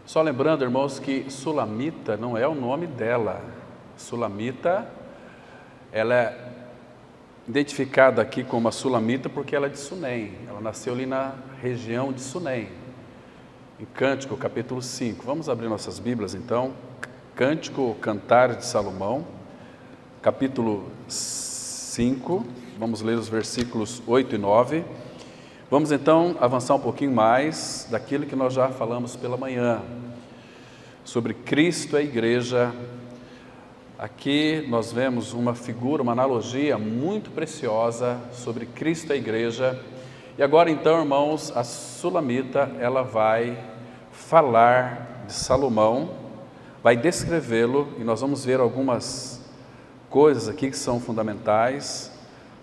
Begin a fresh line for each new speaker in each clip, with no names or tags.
Só lembrando, irmãos, que Sulamita não é o nome dela. Sulamita, ela é identificada aqui como a Sulamita porque ela é de Sunem. Ela nasceu ali na região de Sunem. Em Cântico, capítulo 5. Vamos abrir nossas Bíblias, então. Cântico, Cantar de Salomão, capítulo 5. Vamos ler os versículos 8 e 9. Vamos, então, avançar um pouquinho mais daquilo que nós já falamos pela manhã, sobre Cristo e a Igreja. Aqui nós vemos uma figura, uma analogia muito preciosa sobre Cristo e a Igreja. E agora então, irmãos, a Sulamita, ela vai falar de Salomão, vai descrevê-lo, e nós vamos ver algumas coisas aqui que são fundamentais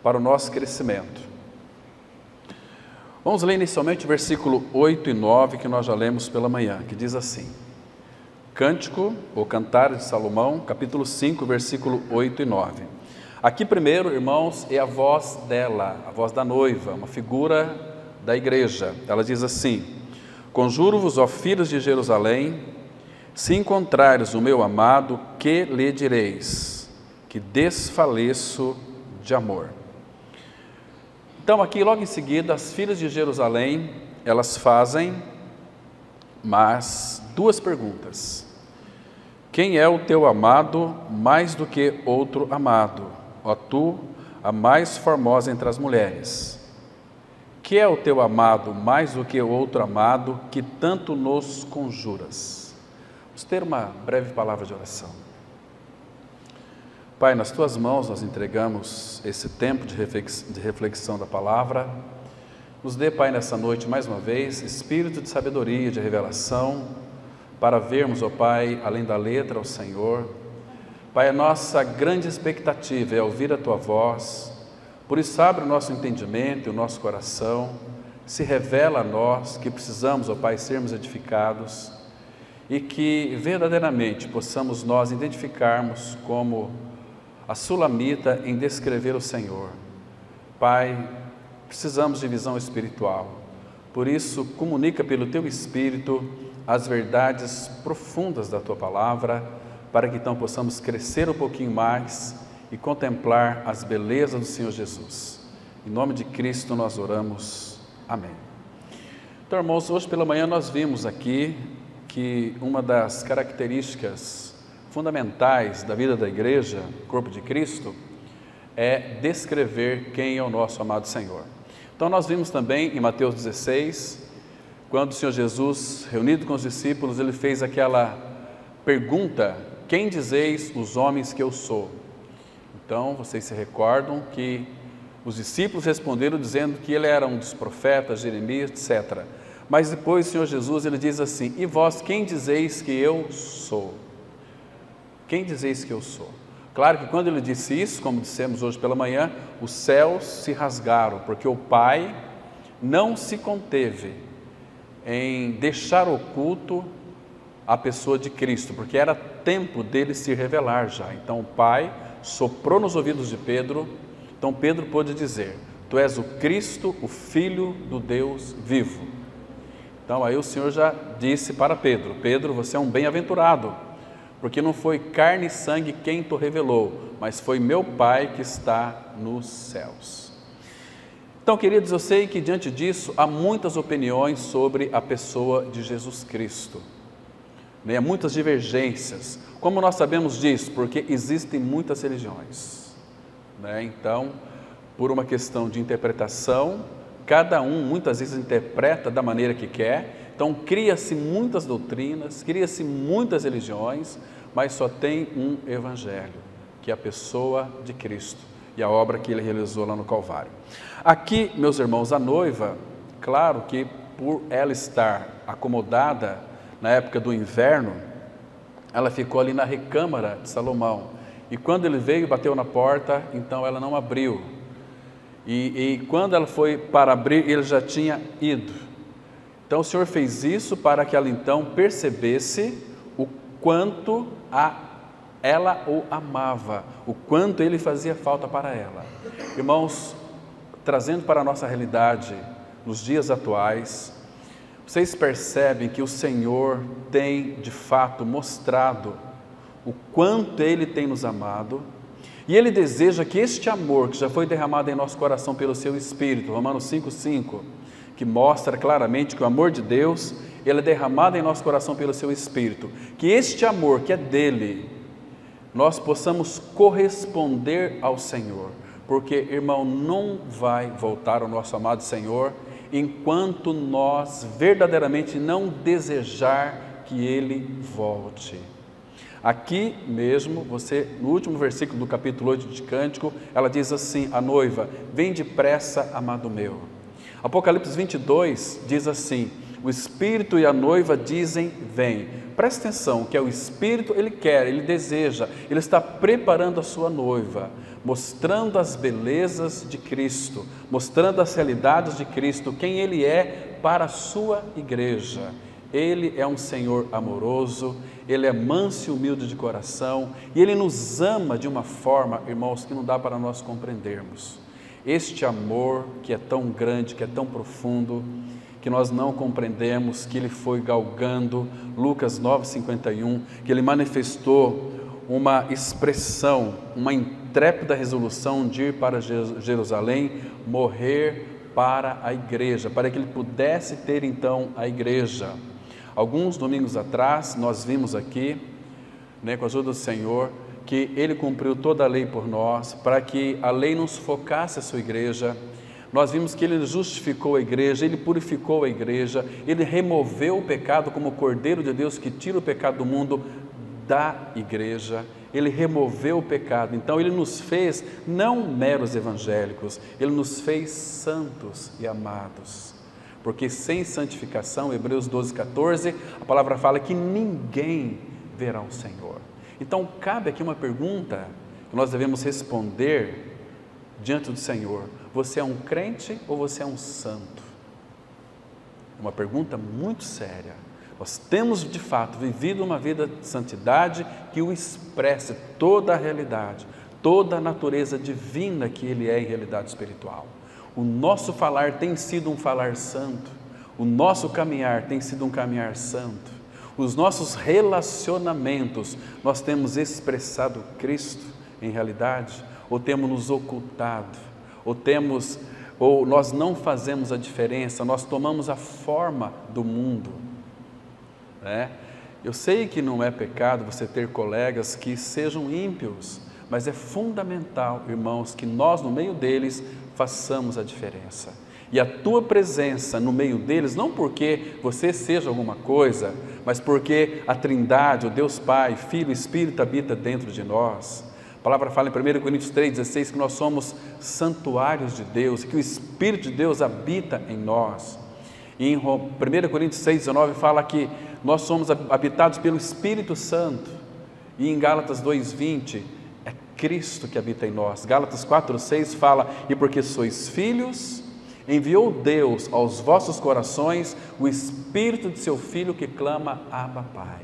para o nosso crescimento. Vamos ler inicialmente o versículo 8 e 9, que nós já lemos pela manhã, que diz assim: Cântico, ou Cantar de Salomão, capítulo 5, versículo 8 e 9. Aqui primeiro, irmãos, é a voz dela, a voz da noiva, uma figura da igreja. Ela diz assim: Conjuro-vos, ó filhos de Jerusalém, se encontrares o meu amado, que lhe direis? Que desfaleço de amor. Então aqui logo em seguida, as filhas de Jerusalém, elas fazem duas perguntas. Quem é o teu amado mais do que outro amado? Ó tu, a mais formosa entre as mulheres. Que é o teu amado mais do que outro amado, que tanto nos conjuras? Vamos ter uma breve palavra de oração. Pai, nas tuas mãos nós entregamos esse tempo de reflexão da palavra. Nos dê, Pai, nessa noite mais uma vez, espírito de sabedoria, de revelação, para vermos, ó Pai, além da letra, o Senhor. Pai, a nossa grande expectativa é ouvir a Tua voz, por isso abre o nosso entendimento e o nosso coração, se revela a nós que precisamos, ó Pai, sermos edificados e que verdadeiramente possamos nós identificarmos como a Sulamita em descrever o Senhor. Pai, precisamos de visão espiritual, por isso comunica pelo Teu Espírito as verdades profundas da Tua Palavra, para que então possamos crescer um pouquinho mais e contemplar as belezas do Senhor Jesus. Em nome de Cristo nós oramos. Amém. Então, irmãos, hoje pela manhã nós vimos aqui que uma das características fundamentais da vida da igreja, corpo de Cristo, é descrever quem é o nosso amado Senhor. Então nós vimos também em Mateus 16, quando o Senhor Jesus, reunido com os discípulos, ele fez aquela pergunta: quem dizeis os homens que eu sou? Então vocês se recordam que os discípulos responderam dizendo que ele era um dos profetas, Jeremias, etc. Mas depois o Senhor Jesus, ele diz assim: e vós quem dizeis que eu sou? Quem dizeis que eu sou? Claro que quando ele disse isso, como dissemos hoje pela manhã, os céus se rasgaram, porque o Pai não se conteve em deixar oculto a pessoa de Cristo, porque era tempo dele se revelar já. Então o Pai soprou nos ouvidos de Pedro, então Pedro pôde dizer: Tu és o Cristo, o Filho do Deus vivo. Então aí o Senhor já disse para Pedro: Pedro, você é um bem-aventurado, porque não foi carne e sangue quem te revelou, mas foi meu Pai que está nos céus. Então, queridos, eu sei que diante disso há muitas opiniões sobre a pessoa de Jesus Cristo, né? Muitas divergências. Como nós sabemos disso? Porque existem muitas religiões, né? Então, por uma questão de interpretação, cada um muitas vezes interpreta da maneira que quer. Então cria-se muitas doutrinas, cria-se muitas religiões, mas só tem um evangelho, que é a pessoa de Cristo e a obra que ele realizou lá no Calvário. Aqui, meus irmãos, a noiva, claro que por ela estar acomodada na época do inverno, ela ficou ali na recâmara de Salomão, e quando ele veio e bateu na porta, então ela não abriu, e quando ela foi para abrir, ele já tinha ido. Então o Senhor fez isso para que ela então percebesse o quanto ela o amava, o quanto ele fazia falta para ela. Irmãos, trazendo para a nossa realidade, nos dias atuais, Vocês percebem que o Senhor tem de fato mostrado o quanto Ele tem nos amado, e Ele deseja que este amor que já foi derramado em nosso coração pelo Seu Espírito, Romanos 5,5, que mostra claramente que o amor de Deus, Ele é derramado em nosso coração pelo Seu Espírito, que este amor que é dEle, nós possamos corresponder ao Senhor, porque, irmão, não vai voltar o nosso amado Senhor enquanto nós verdadeiramente não desejar que Ele volte. Aqui mesmo, no último versículo do capítulo 8 de Cântico, ela diz assim, a noiva, vem depressa, amado meu. Apocalipse 22 diz assim, o Espírito e a noiva dizem, vem. Presta atenção, que é o Espírito, Ele quer, Ele deseja, Ele está preparando a sua noiva, mostrando as belezas de Cristo, mostrando as realidades de Cristo, quem Ele é para a sua igreja. Ele é um Senhor amoroso, Ele é manso e humilde de coração, e Ele nos ama de uma forma, irmãos, que não dá para nós compreendermos. Este amor que é tão grande, que é tão profundo, que nós não compreendemos, que Ele foi galgando, Lucas 9,51, que Ele manifestou uma expressão, uma intrépida resolução de ir para Jerusalém, morrer para a igreja, para que Ele pudesse ter então a igreja. Alguns domingos atrás, nós vimos aqui, com a ajuda do Senhor, que Ele cumpriu toda a lei por nós, para que a lei não sufocasse a sua igreja. Nós vimos que Ele justificou a igreja, Ele purificou a igreja, Ele removeu o pecado como o Cordeiro de Deus que tira o pecado do mundo da igreja. Ele removeu o pecado, então Ele nos fez não meros evangélicos, Ele nos fez santos e amados. Porque sem santificação, Hebreus 12,14, a palavra fala que ninguém verá o Senhor. Então cabe aqui uma pergunta que nós devemos responder diante do Senhor: você é um crente ou você é um santo? É uma pergunta muito séria. Nós temos de fato vivido uma vida de santidade que o expresse toda a realidade, toda a natureza divina que Ele é em realidade espiritual. O nosso falar tem sido um falar santo, o nosso caminhar tem sido um caminhar santo, os nossos relacionamentos, nós temos expressado Cristo em realidade, ou temos nos ocultado, ou nós não fazemos a diferença, nós tomamos a forma do mundo, Eu sei que não é pecado você ter colegas que sejam ímpios, mas é fundamental, irmãos, que nós no meio deles façamos a diferença. E a tua presença no meio deles, não porque você seja alguma coisa, mas porque a Trindade, o Deus Pai, Filho e Espírito habita dentro de nós. A palavra fala em 1 Coríntios 3,16 que nós somos santuários de Deus, que o Espírito de Deus habita em nós. E em 1 Coríntios 6,19 fala que nós somos habitados pelo Espírito Santo. E em Gálatas 2,20 é Cristo que habita em nós. Gálatas 4,6 fala, e porque sois filhos, enviou Deus aos vossos corações o Espírito de seu Filho que clama, Abba, Pai.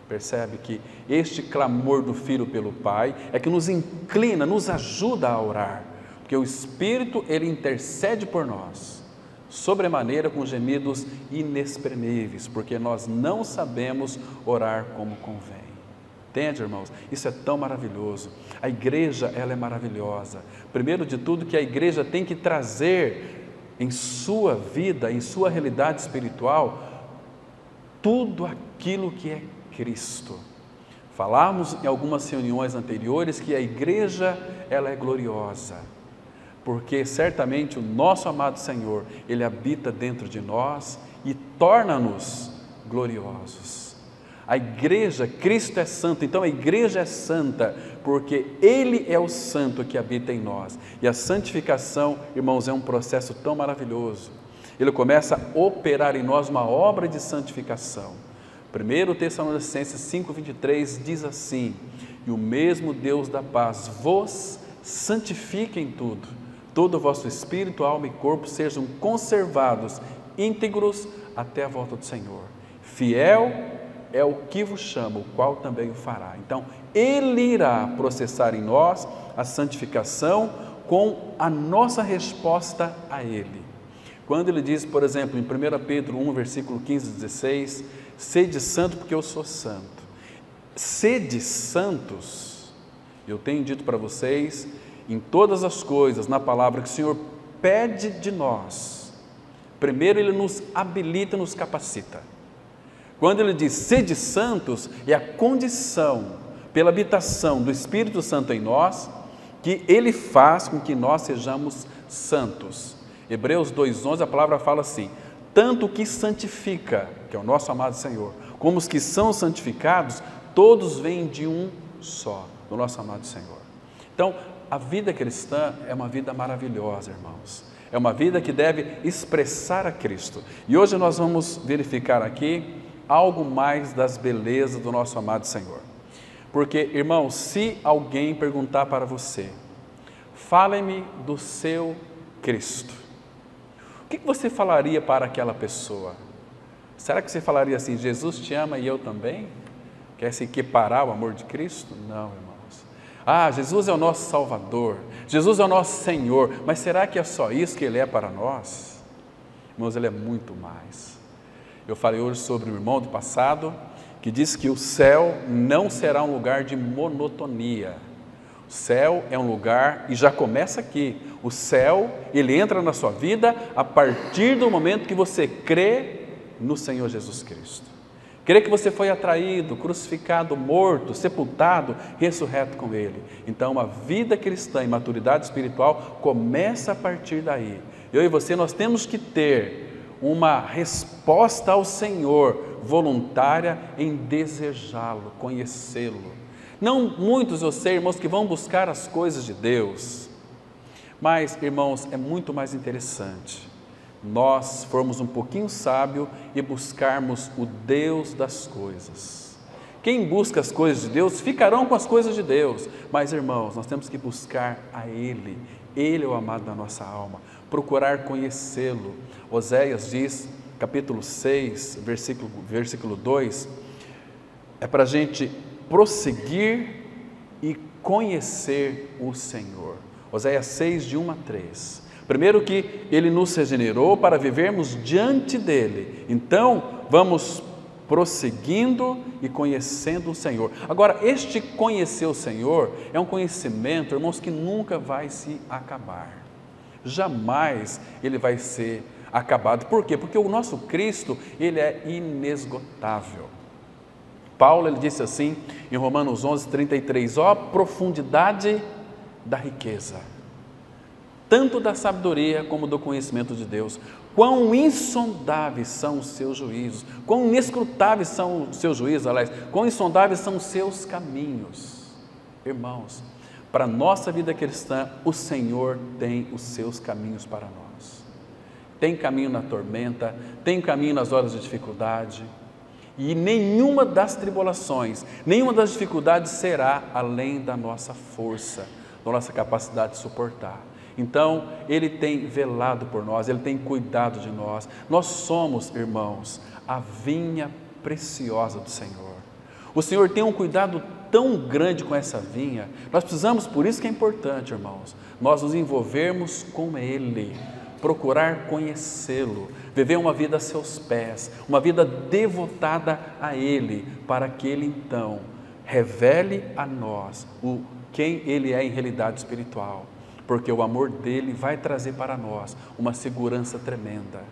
Percebe que este clamor do Filho pelo Pai é que nos inclina, nos ajuda a orar, porque o Espírito, Ele intercede por nós, sobremaneira com gemidos inexprimíveis, porque nós não sabemos orar como convém. Entende, irmãos? Isso é tão maravilhoso. A igreja, ela é maravilhosa. Primeiro de tudo, que a igreja tem que trazer em sua vida, em sua realidade espiritual, tudo aquilo que é Cristo. Falamos em algumas reuniões anteriores que a igreja, ela é gloriosa, porque certamente o nosso amado Senhor, Ele habita dentro de nós e torna-nos gloriosos. A igreja, Cristo é santo, então a igreja é santa, porque Ele é o santo que habita em nós. E a santificação, irmãos, é um processo tão maravilhoso. Ele começa a operar em nós uma obra de santificação. 1 Tessalonicenses 5,23 diz assim: e o mesmo Deus da paz vos santifique em tudo, todo o vosso espírito, alma e corpo sejam conservados íntegros até a volta do Senhor. Fiel é o que vos chama, o qual também o fará. Então, Ele irá processar em nós a santificação com a nossa resposta a Ele. Quando ele diz, por exemplo, em 1 Pedro 1, versículo 15 e 16, sede santo porque eu sou santo. Sede santos, eu tenho dito para vocês, em todas as coisas, na palavra que o Senhor pede de nós, primeiro Ele nos habilita, nos capacita. Quando Ele diz sede santos, é a condição, pela habitação do Espírito Santo em nós, que Ele faz com que nós sejamos santos. Hebreus 2,11, a palavra fala assim, tanto o que santifica, que é o nosso amado Senhor, como os que são santificados, todos vêm de um só, do nosso amado Senhor. Então, a vida cristã é uma vida maravilhosa, irmãos. É uma vida que deve expressar a Cristo. E hoje nós vamos verificar aqui algo mais das belezas do nosso amado Senhor. Porque, irmãos, se alguém perguntar para você, fale-me do seu Cristo, o que você falaria para aquela pessoa? Será que você falaria assim, Jesus te ama e eu também? Quer se equiparar ao amor de Cristo? Não, irmãos. Jesus é o nosso Salvador, Jesus é o nosso Senhor, mas será que é só isso que Ele é para nós? Irmãos, Ele é muito mais. Eu falei hoje sobre o irmão do passado, que disse que o céu não será um lugar de monotonia. O céu é um lugar, e já começa aqui, o céu, ele entra na sua vida a partir do momento que você crê no Senhor Jesus Cristo. Crê que você foi atraído, crucificado, morto, sepultado, ressurreto com Ele. Então, uma vida cristã e maturidade espiritual começa a partir daí. Eu e você, nós temos que ter uma resposta ao Senhor voluntária em desejá-lo, conhecê-lo. Não muitos, eu sei, irmãos, que vão buscar as coisas de Deus, mas, irmãos, é muito mais interessante nós formos um pouquinho sábio e buscarmos o Deus das coisas. Quem busca as coisas de Deus, ficarão com as coisas de Deus, mas, irmãos, nós temos que buscar a Ele. Ele é o amado da nossa alma, procurar conhecê-lo. Oséias diz, capítulo 6, versículo 2, é para a gente prosseguir e conhecer o Senhor. Oséias 6, de 1 a 3. Primeiro que Ele nos regenerou para vivermos diante dEle. Então, vamos prosseguindo e conhecendo o Senhor. Agora, este conhecer o Senhor é um conhecimento, irmãos, que nunca vai se acabar. Jamais ele vai ser acabado. Por quê? Porque o nosso Cristo, Ele é inesgotável. Paulo, ele disse assim, em Romanos 11, 33, ó profundidade da riqueza, tanto da sabedoria como do conhecimento de Deus, quão insondáveis são os seus juízos, quão inescrutáveis são os seus juízos, aliás, quão insondáveis são os seus caminhos. Irmãos, para a nossa vida cristã, o Senhor tem os seus caminhos para nós. Tem caminho na tormenta, tem caminho nas horas de dificuldade, e nenhuma das tribulações, nenhuma das dificuldades será além da nossa força, da nossa capacidade de suportar. Então, Ele tem velado por nós, Ele tem cuidado de nós. Nós somos, irmãos, a vinha preciosa do Senhor. O Senhor tem um cuidado tão grande com essa vinha, nós precisamos, por isso que é importante, irmãos, nós nos envolvermos com Ele, procurar conhecê-lo, viver uma vida a seus pés, uma vida devotada a Ele, para que Ele então revele a nós quem Ele é em realidade espiritual, porque o amor dEle vai trazer para nós uma segurança tremenda,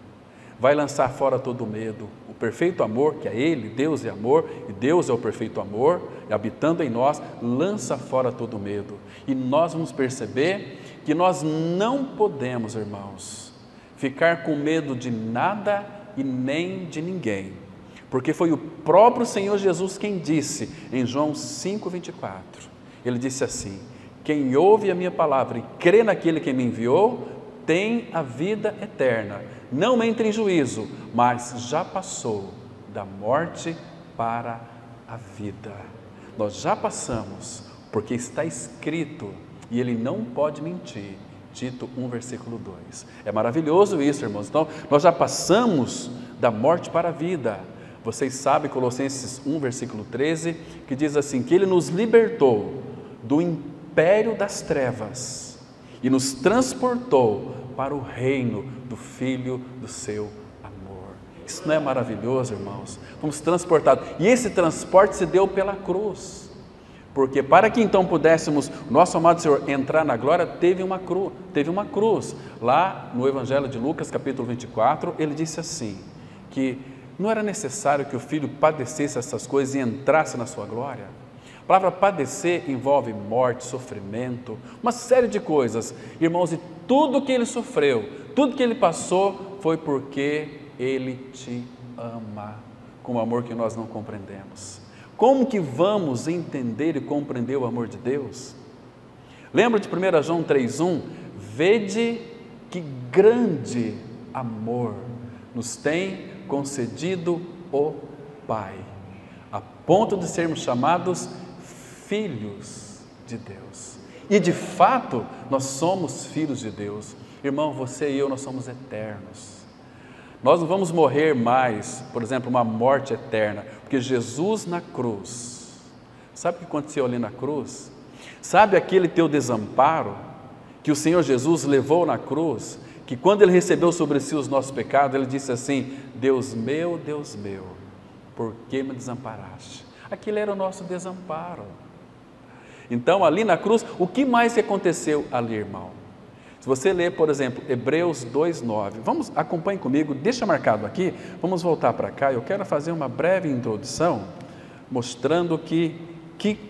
vai lançar fora todo o medo. O perfeito amor, que é Ele, Deus é amor, e Deus é o perfeito amor, e habitando em nós, lança fora todo o medo. E nós vamos perceber que nós não podemos, irmãos, ficar com medo de nada e nem de ninguém, porque foi o próprio Senhor Jesus quem disse em João 5,24, Ele disse assim, quem ouve a minha palavra e crê naquele que me enviou, tem a vida eterna, não entra em juízo, mas já passou da morte para a vida. Nós já passamos, porque está escrito, e Ele não pode mentir, Tito 1, versículo 2. É maravilhoso isso, irmãos. Então, nós já passamos da morte para a vida. Vocês sabem, Colossenses 1, versículo 13, que diz assim, que Ele nos libertou do império das trevas e nos transportou para o reino do Filho do seu amor. Isso não é maravilhoso, irmãos? Fomos transportados. E esse transporte se deu pela cruz. Porque para que então pudéssemos, nosso amado Senhor, entrar na glória, teve uma cruz. Lá no Evangelho de Lucas, capítulo 24, ele disse assim, que não era necessário que o Filho padecesse essas coisas e entrasse na sua glória. A palavra padecer envolve morte, sofrimento, uma série de coisas. Irmãos, e tudo que ele sofreu, tudo que ele passou, foi porque ele te ama, com um amor que nós não compreendemos. Como que vamos entender e compreender o amor de Deus? Lembra de 1 João 3,1? Vede que grande amor nos tem concedido o Pai, a ponto de sermos chamados filhos de Deus. E de fato, nós somos filhos de Deus. Irmão, você e eu, nós somos eternos. Nós não vamos morrer mais, por exemplo, uma morte eterna, porque Jesus na cruz, sabe o que aconteceu ali na cruz? Sabe aquele teu desamparo que o Senhor Jesus levou na cruz, que quando Ele recebeu sobre si os nossos pecados, Ele disse assim, Deus meu, por que me desamparaste? Aquilo era o nosso desamparo. Então ali na cruz, o que mais aconteceu ali, irmão? Se você ler, por exemplo, Hebreus 2,9, acompanhe comigo, deixa marcado aqui, vamos voltar para cá, eu quero fazer uma breve introdução, mostrando que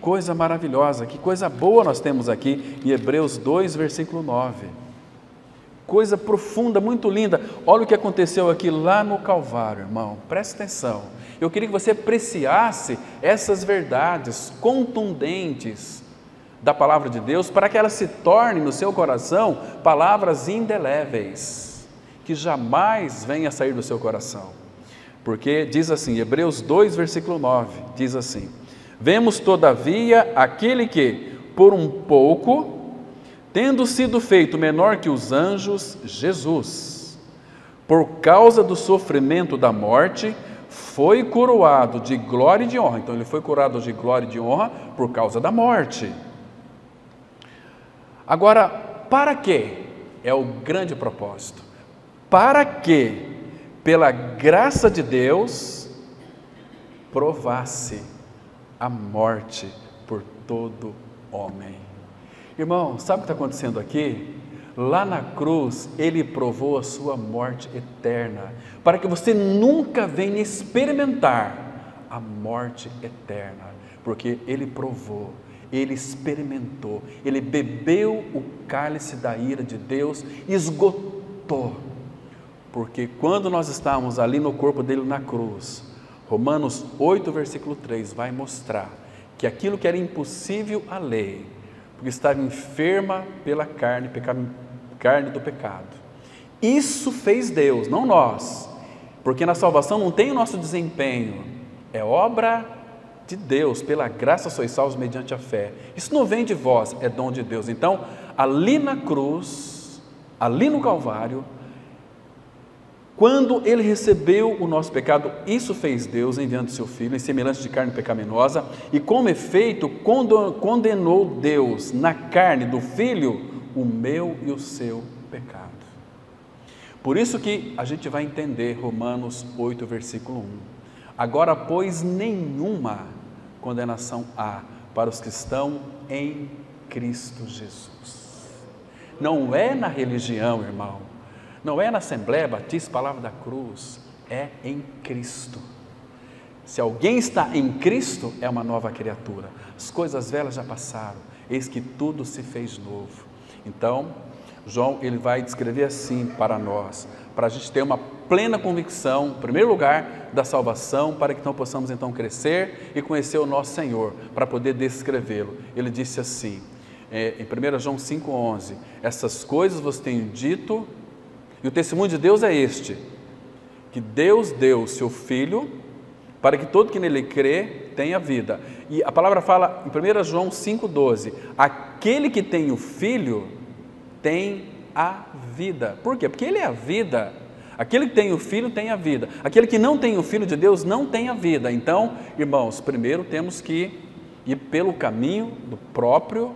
coisa maravilhosa, que coisa boa nós temos aqui em Hebreus 2, versículo 9, coisa profunda, muito linda. Olha o que aconteceu aqui lá no Calvário, irmão, presta atenção, eu queria que você apreciasse essas verdades contundentes da palavra de Deus, para que ela se torne no seu coração palavras indeléveis, que jamais venha a sair do seu coração, porque diz assim, Hebreus 2, versículo 9, diz assim, vemos todavia aquele que, por um pouco, tendo sido feito menor que os anjos, Jesus, por causa do sofrimento da morte, foi coroado de glória e de honra. Então ele foi coroado de glória e de honra por causa da morte. Agora, para quê? É o grande propósito. Para que, pela graça de Deus, provasse a morte por todo homem. Irmão, sabe o que está acontecendo aqui? Lá na cruz, Ele provou a sua morte eterna, para que você nunca venha experimentar a morte eterna, porque Ele provou. Ele experimentou, ele bebeu o cálice da ira de Deus, esgotou, porque quando nós estávamos ali no corpo dele na cruz, Romanos 8, versículo 3, vai mostrar que aquilo que era impossível à lei, porque estava enferma pela carne do pecado, isso fez Deus, não nós, porque na salvação não tem o nosso desempenho, é obra de Deus, pela graça sois salvos mediante a fé. Isso não vem de vós, é dom de Deus. Então, ali na cruz, ali no Calvário, quando Ele recebeu o nosso pecado, isso fez Deus enviando seu Filho em semelhança de carne pecaminosa, e como efeito condenou Deus na carne do Filho o meu e o seu pecado. Por isso que a gente vai entender Romanos 8, versículo 1. Agora, pois, nenhuma condenação há para os que estão em Cristo Jesus. Não é na religião, irmão, não é na Assembleia Batista, Palavra da Cruz, é em Cristo. Se alguém está em Cristo, é uma nova criatura. As coisas velhas já passaram, eis que tudo se fez novo. Então, João, ele vai descrever assim para nós, para a gente ter uma plena convicção, em primeiro lugar, da salvação, para que então possamos então crescer e conhecer o nosso Senhor, para poder descrevê-lo. Ele disse assim, em 1 João 5,11, essas coisas vos tenho dito, e o testemunho de Deus é este, que Deus deu o seu Filho, para que todo que nele crê tenha vida. E a palavra fala em 1 João 5,12, aquele que tem o Filho tem a vida. Por quê? Porque Ele é a vida. Aquele que tem o Filho tem a vida. Aquele que não tem o Filho de Deus não tem a vida. Então, irmãos, primeiro temos que ir pelo caminho do próprio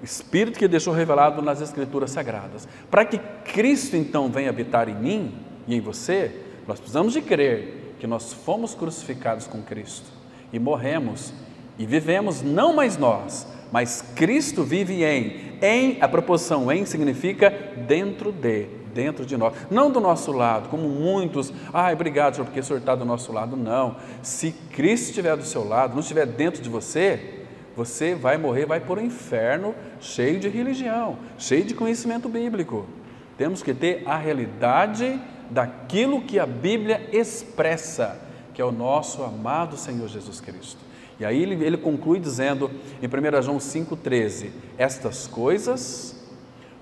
O Espírito que deixou revelado nas Escrituras Sagradas. Para que Cristo então venha habitar em mim e em você, nós precisamos de crer que nós fomos crucificados com Cristo e morremos e vivemos não mais nós, mas Cristo vive em, a preposição em significa dentro de nós, não do nosso lado, como muitos, obrigado Senhor, porque o Senhor está do nosso lado, não. Se Cristo estiver do seu lado, não estiver dentro de você, você vai morrer, vai para o inferno cheio de religião, cheio de conhecimento bíblico. Temos que ter a realidade daquilo que a Bíblia expressa, que é o nosso amado Senhor Jesus Cristo. E aí ele conclui dizendo em 1 João 5,13, estas coisas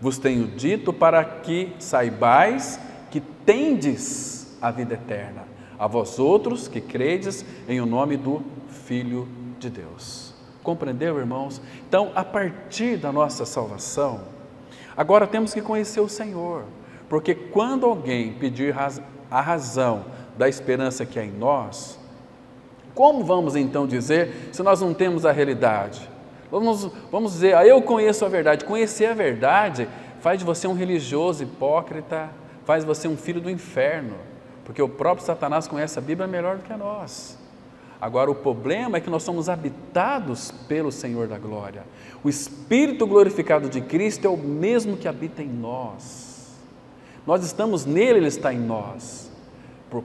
vos tenho dito para que saibais que tendes a vida eterna, a vós outros que credes em o nome do Filho de Deus. Compreendeu, irmãos? Então, a partir da nossa salvação, agora temos que conhecer o Senhor, porque quando alguém pedir a razão da esperança que há em nós, como vamos então dizer se nós não temos a realidade? Vamos dizer, eu conheço a verdade. Conhecer a verdade faz de você um religioso hipócrita, faz de você um filho do inferno, porque o próprio Satanás conhece a Bíblia melhor do que nós. Agora, o problema é que nós somos habitados pelo Senhor da glória. O Espírito glorificado de Cristo é o mesmo que habita em nós. Nós estamos nele, ele está em nós,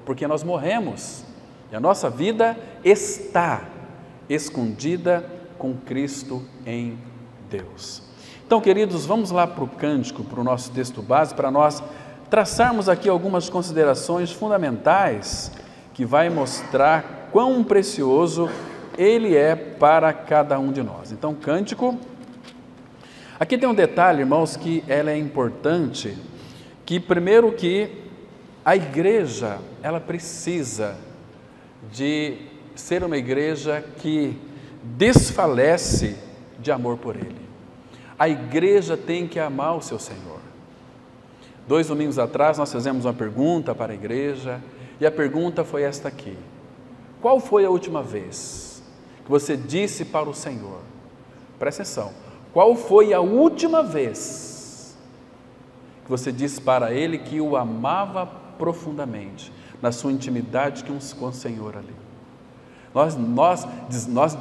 porque nós morremos. E a nossa vida está escondida com Cristo em Deus. Então, queridos, vamos lá para o cântico, para o nosso texto base, para nós traçarmos aqui algumas considerações fundamentais que vai mostrar quão precioso ele é para cada um de nós. Então, cântico. Aqui tem um detalhe, irmãos, que ela é importante, que primeiro que a igreja, ela precisa de ser uma igreja que desfalece de amor por Ele. A igreja tem que amar o seu Senhor. 2 domingos atrás nós fizemos uma pergunta para a igreja e a pergunta foi esta aqui: qual foi a última vez que você disse para o Senhor, presta atenção, qual foi a última vez que você disse para Ele que o amava profundamente, na sua intimidade com o Senhor ali? Nós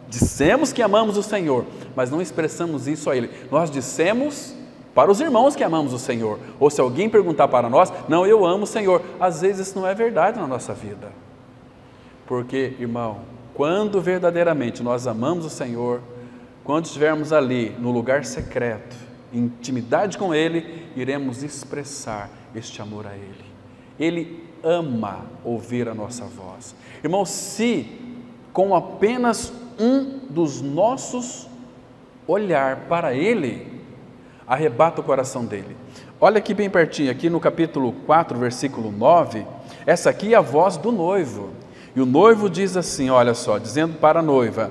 dissemos que amamos o Senhor, mas não expressamos isso a Ele. Nós dissemos para os irmãos que amamos o Senhor, ou se alguém perguntar para nós, não, eu amo o Senhor. Às vezes isso não é verdade na nossa vida, porque, irmão, quando verdadeiramente nós amamos o Senhor, quando estivermos ali no lugar secreto, em intimidade com Ele, iremos expressar este amor a Ele. Ele ama ouvir a nossa voz. Irmão, se com apenas um dos nossos olhar para Ele, arrebata o coração dele. Olha aqui bem pertinho, aqui no capítulo 4, versículo 9, essa aqui é a voz do noivo. E o noivo diz assim, olha só, dizendo para a noiva: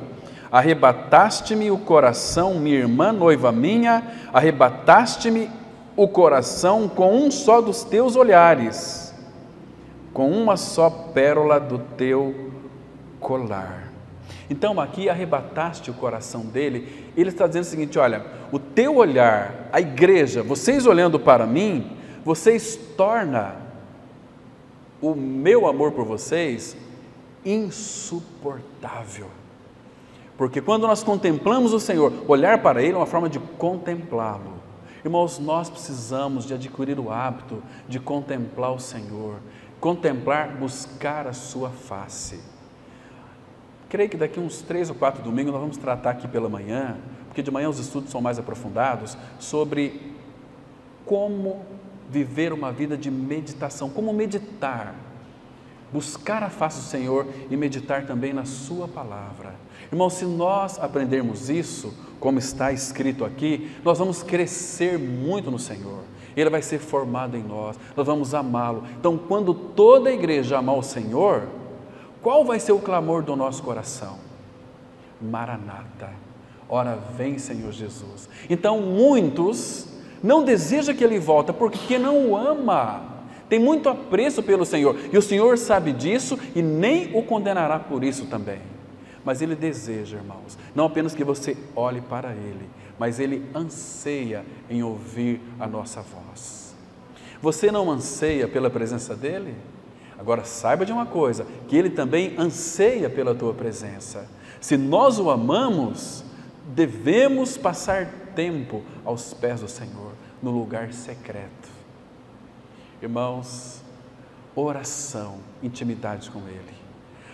arrebataste-me o coração, minha irmã, noiva minha, arrebataste-me o coração com um só dos teus olhares, com uma só pérola do teu colar. Então aqui arrebataste o coração dele. Ele está dizendo o seguinte: olha, o teu olhar, a igreja, vocês olhando para mim, vocês tornam o meu amor por vocês insuportável. Porque quando nós contemplamos o Senhor, olhar para Ele é uma forma de contemplá-lo. Irmãos, nós precisamos de adquirir o hábito de contemplar o Senhor, contemplar, buscar a sua face. Creio que daqui uns 3 ou 4 domingos nós vamos tratar aqui pela manhã, porque de manhã os estudos são mais aprofundados, sobre como viver uma vida de meditação, como meditar, buscar a face do Senhor e meditar também na sua palavra. Irmão, se nós aprendermos isso, como está escrito aqui, nós vamos crescer muito no Senhor. Ele vai ser formado em nós, nós vamos amá-lo. Então, quando toda a igreja amar o Senhor, qual vai ser o clamor do nosso coração? Maranata, ora vem Senhor Jesus. Então muitos não desejam que Ele volte, porque não o ama, tem muito apreço pelo Senhor, e o Senhor sabe disso e nem o condenará por isso também. mas Ele deseja, irmãos, não apenas que você olhe para Ele, mas Ele anseia em ouvir a nossa voz. Você não anseia pela presença dEle? Agora saiba de uma coisa, que Ele também anseia pela tua presença. Se nós o amamos, devemos passar tempo aos pés do Senhor, no lugar secreto. Irmãos, oração, intimidade com Ele.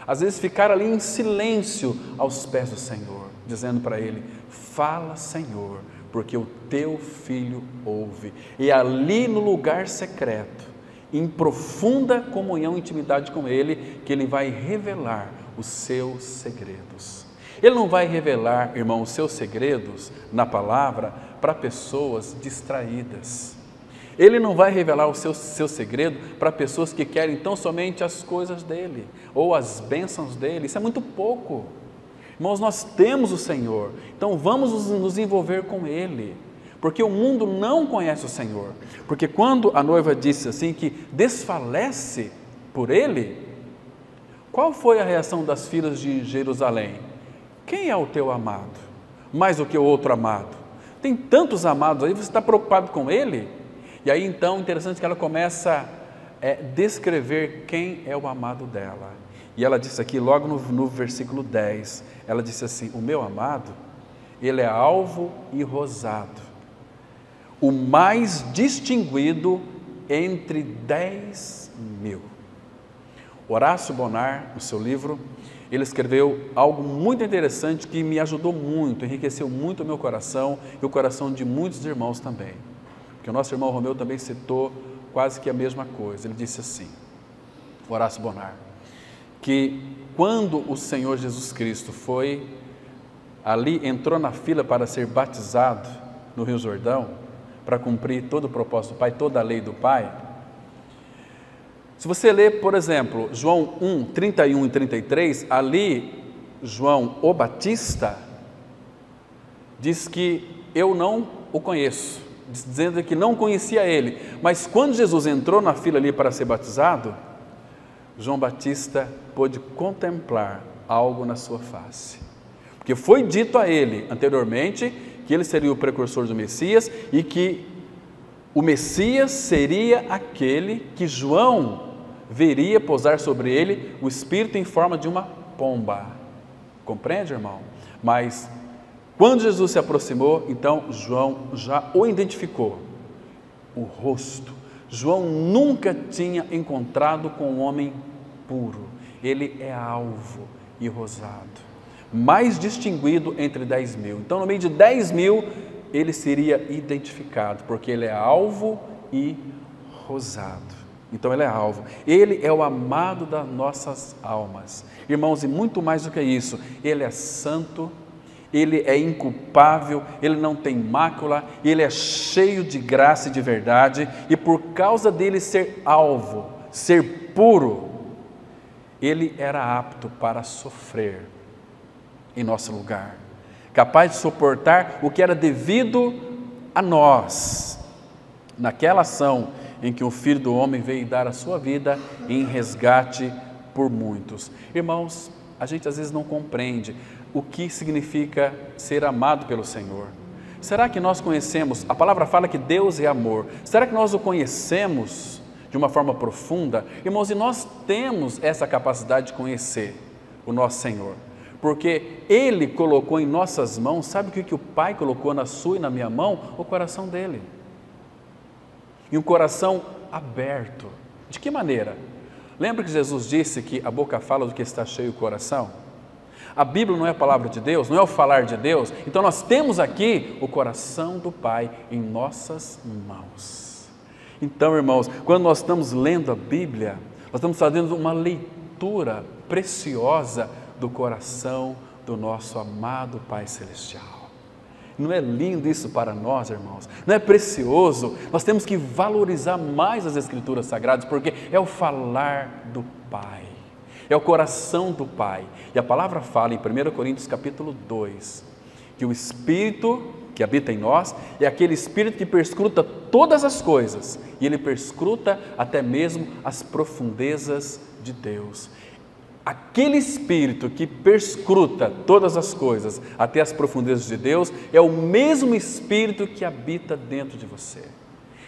Às vezes ficar ali em silêncio aos pés do Senhor, dizendo para Ele: fala, Senhor, porque o teu filho ouve. E ali no lugar secreto, em profunda comunhão e intimidade com Ele, que Ele vai revelar os seus segredos. Ele não vai revelar, irmão, os seus segredos na palavra para pessoas distraídas. Ele não vai revelar o seu segredo para pessoas que querem tão somente as coisas dEle, ou as bênçãos dEle. Isso é muito pouco. Irmãos, nós temos o Senhor, então vamos nos envolver com Ele, porque o mundo não conhece o Senhor. Porque quando a noiva disse assim, que desfalece por Ele, qual foi a reação das filhas de Jerusalém? Quem é o teu amado? Mais do que o outro amado? Tem tantos amados aí, você está preocupado com Ele? E aí então, interessante que ela começa a descrever quem é o amado dela. E ela disse aqui, logo no versículo 10, ela disse assim: o meu amado, ele é alvo e rosado, o mais distinguido entre 10.000. Horácio Bonar, no seu livro, ele escreveu algo muito interessante que me ajudou muito, enriqueceu muito o meu coração e o coração de muitos irmãos também. Porque o nosso irmão Romeu também citou quase que a mesma coisa. Ele disse assim, Horácio Bonar, que quando o Senhor Jesus Cristo foi ali, entrou na fila para ser batizado no Rio Jordão, para cumprir todo o propósito do Pai, toda a lei do Pai. Se você ler, por exemplo, João 1, 31 e 33, ali João o Batista diz que eu não o conheço, dizendo que não conhecia ele, mas quando Jesus entrou na fila ali para ser batizado, João Batista pôde contemplar algo na sua face, porque foi dito a ele anteriormente que ele seria o precursor do Messias e que o Messias seria aquele que João veria pousar sobre ele o Espírito em forma de uma pomba. Compreende, irmão? Mas quando Jesus se aproximou, então João já o identificou, o rosto. João nunca tinha encontrado com um homem puro. Ele é alvo e rosado, mais distinguido entre 10.000. Então, no meio de 10.000, ele seria identificado, porque ele é alvo e rosado. Então ele é alvo, ele é o amado das nossas almas. Irmãos, e muito mais do que isso, ele é santo, ele é inculpável, ele não tem mácula, ele é cheio de graça e de verdade, e por causa dele ser alvo, ser puro, ele era apto para sofrer em nosso lugar, capaz de suportar o que era devido a nós, naquela ação em que o Filho do Homem veio dar a sua vida em resgate por muitos. Irmãos, a gente às vezes não compreende o que significa ser amado pelo Senhor. Será que nós conhecemos? A palavra fala que Deus é amor. Será que nós o conhecemos de uma forma profunda? Irmãos, e nós temos essa capacidade de conhecer o nosso Senhor, porque Ele colocou em nossas mãos, sabe o que o Pai colocou na sua e na minha mão? O coração dEle. E um coração aberto. De que maneira? Lembra que Jesus disse que a boca fala do que está cheio o coração? A Bíblia não é a palavra de Deus, não é o falar de Deus. Então nós temos aqui o coração do Pai em nossas mãos. Então, irmãos, quando nós estamos lendo a Bíblia, nós estamos fazendo uma leitura preciosa do coração do nosso amado Pai Celestial. Não é lindo isso para nós, irmãos? Não é precioso? Nós temos que valorizar mais as Escrituras Sagradas, porque é o falar do Pai, é o coração do Pai. E a palavra fala em 1 Coríntios capítulo 2, que o Espírito que habita em nós é aquele Espírito que perscruta todas as coisas, e ele perscruta até mesmo as profundezas de Deus. Aquele Espírito que perscruta todas as coisas até as profundezas de Deus é o mesmo Espírito que habita dentro de você.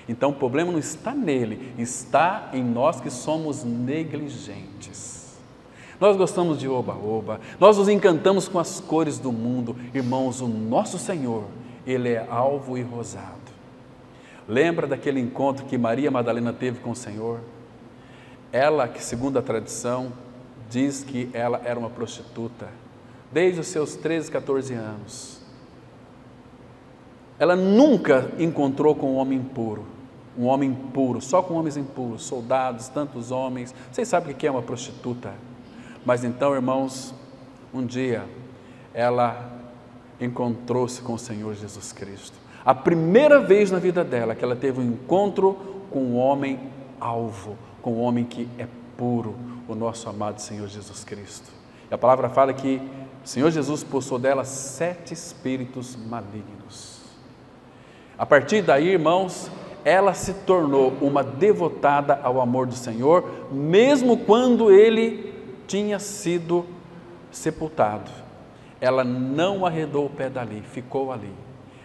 Então o problema não está nele, está em nós que somos negligentes. Nós gostamos de oba-oba, nós nos encantamos com as cores do mundo. Irmãos, o nosso Senhor, Ele é alvo e rosado. Lembra daquele encontro que Maria Madalena teve com o Senhor? Ela, que segundo a tradição, diz que ela era uma prostituta, desde os seus 13, 14 anos. Ela nunca encontrou com um homem puro, só com homens impuros, soldados, tantos homens. Vocês sabem o que é uma prostituta? Mas então, irmãos, um dia ela encontrou-se com o Senhor Jesus Cristo. A primeira vez na vida dela que ela teve um encontro com um homem alvo, com um homem que é puro, o nosso amado Senhor Jesus Cristo. E a palavra fala que o Senhor Jesus expulsou dela 7 espíritos malignos. A partir daí, irmãos, ela se tornou uma devotada ao amor do Senhor, mesmo quando ele tinha sido sepultado. Ela não arredou o pé dali, ficou ali.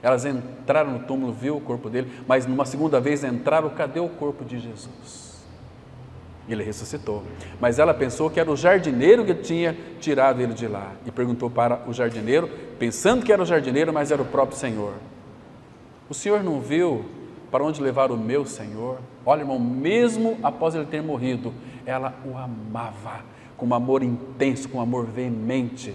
Elas entraram no túmulo, viu o corpo dele, mas numa segunda vez entraram, cadê o corpo de Jesus? Ele ressuscitou, mas ela pensou que era o jardineiro que tinha tirado ele de lá, e perguntou para o jardineiro, pensando que era o jardineiro, mas era o próprio Senhor. O Senhor não viu para onde levar o meu Senhor? Olha, irmão, mesmo após ele ter morrido, ela o amava com um amor intenso, com um amor veemente.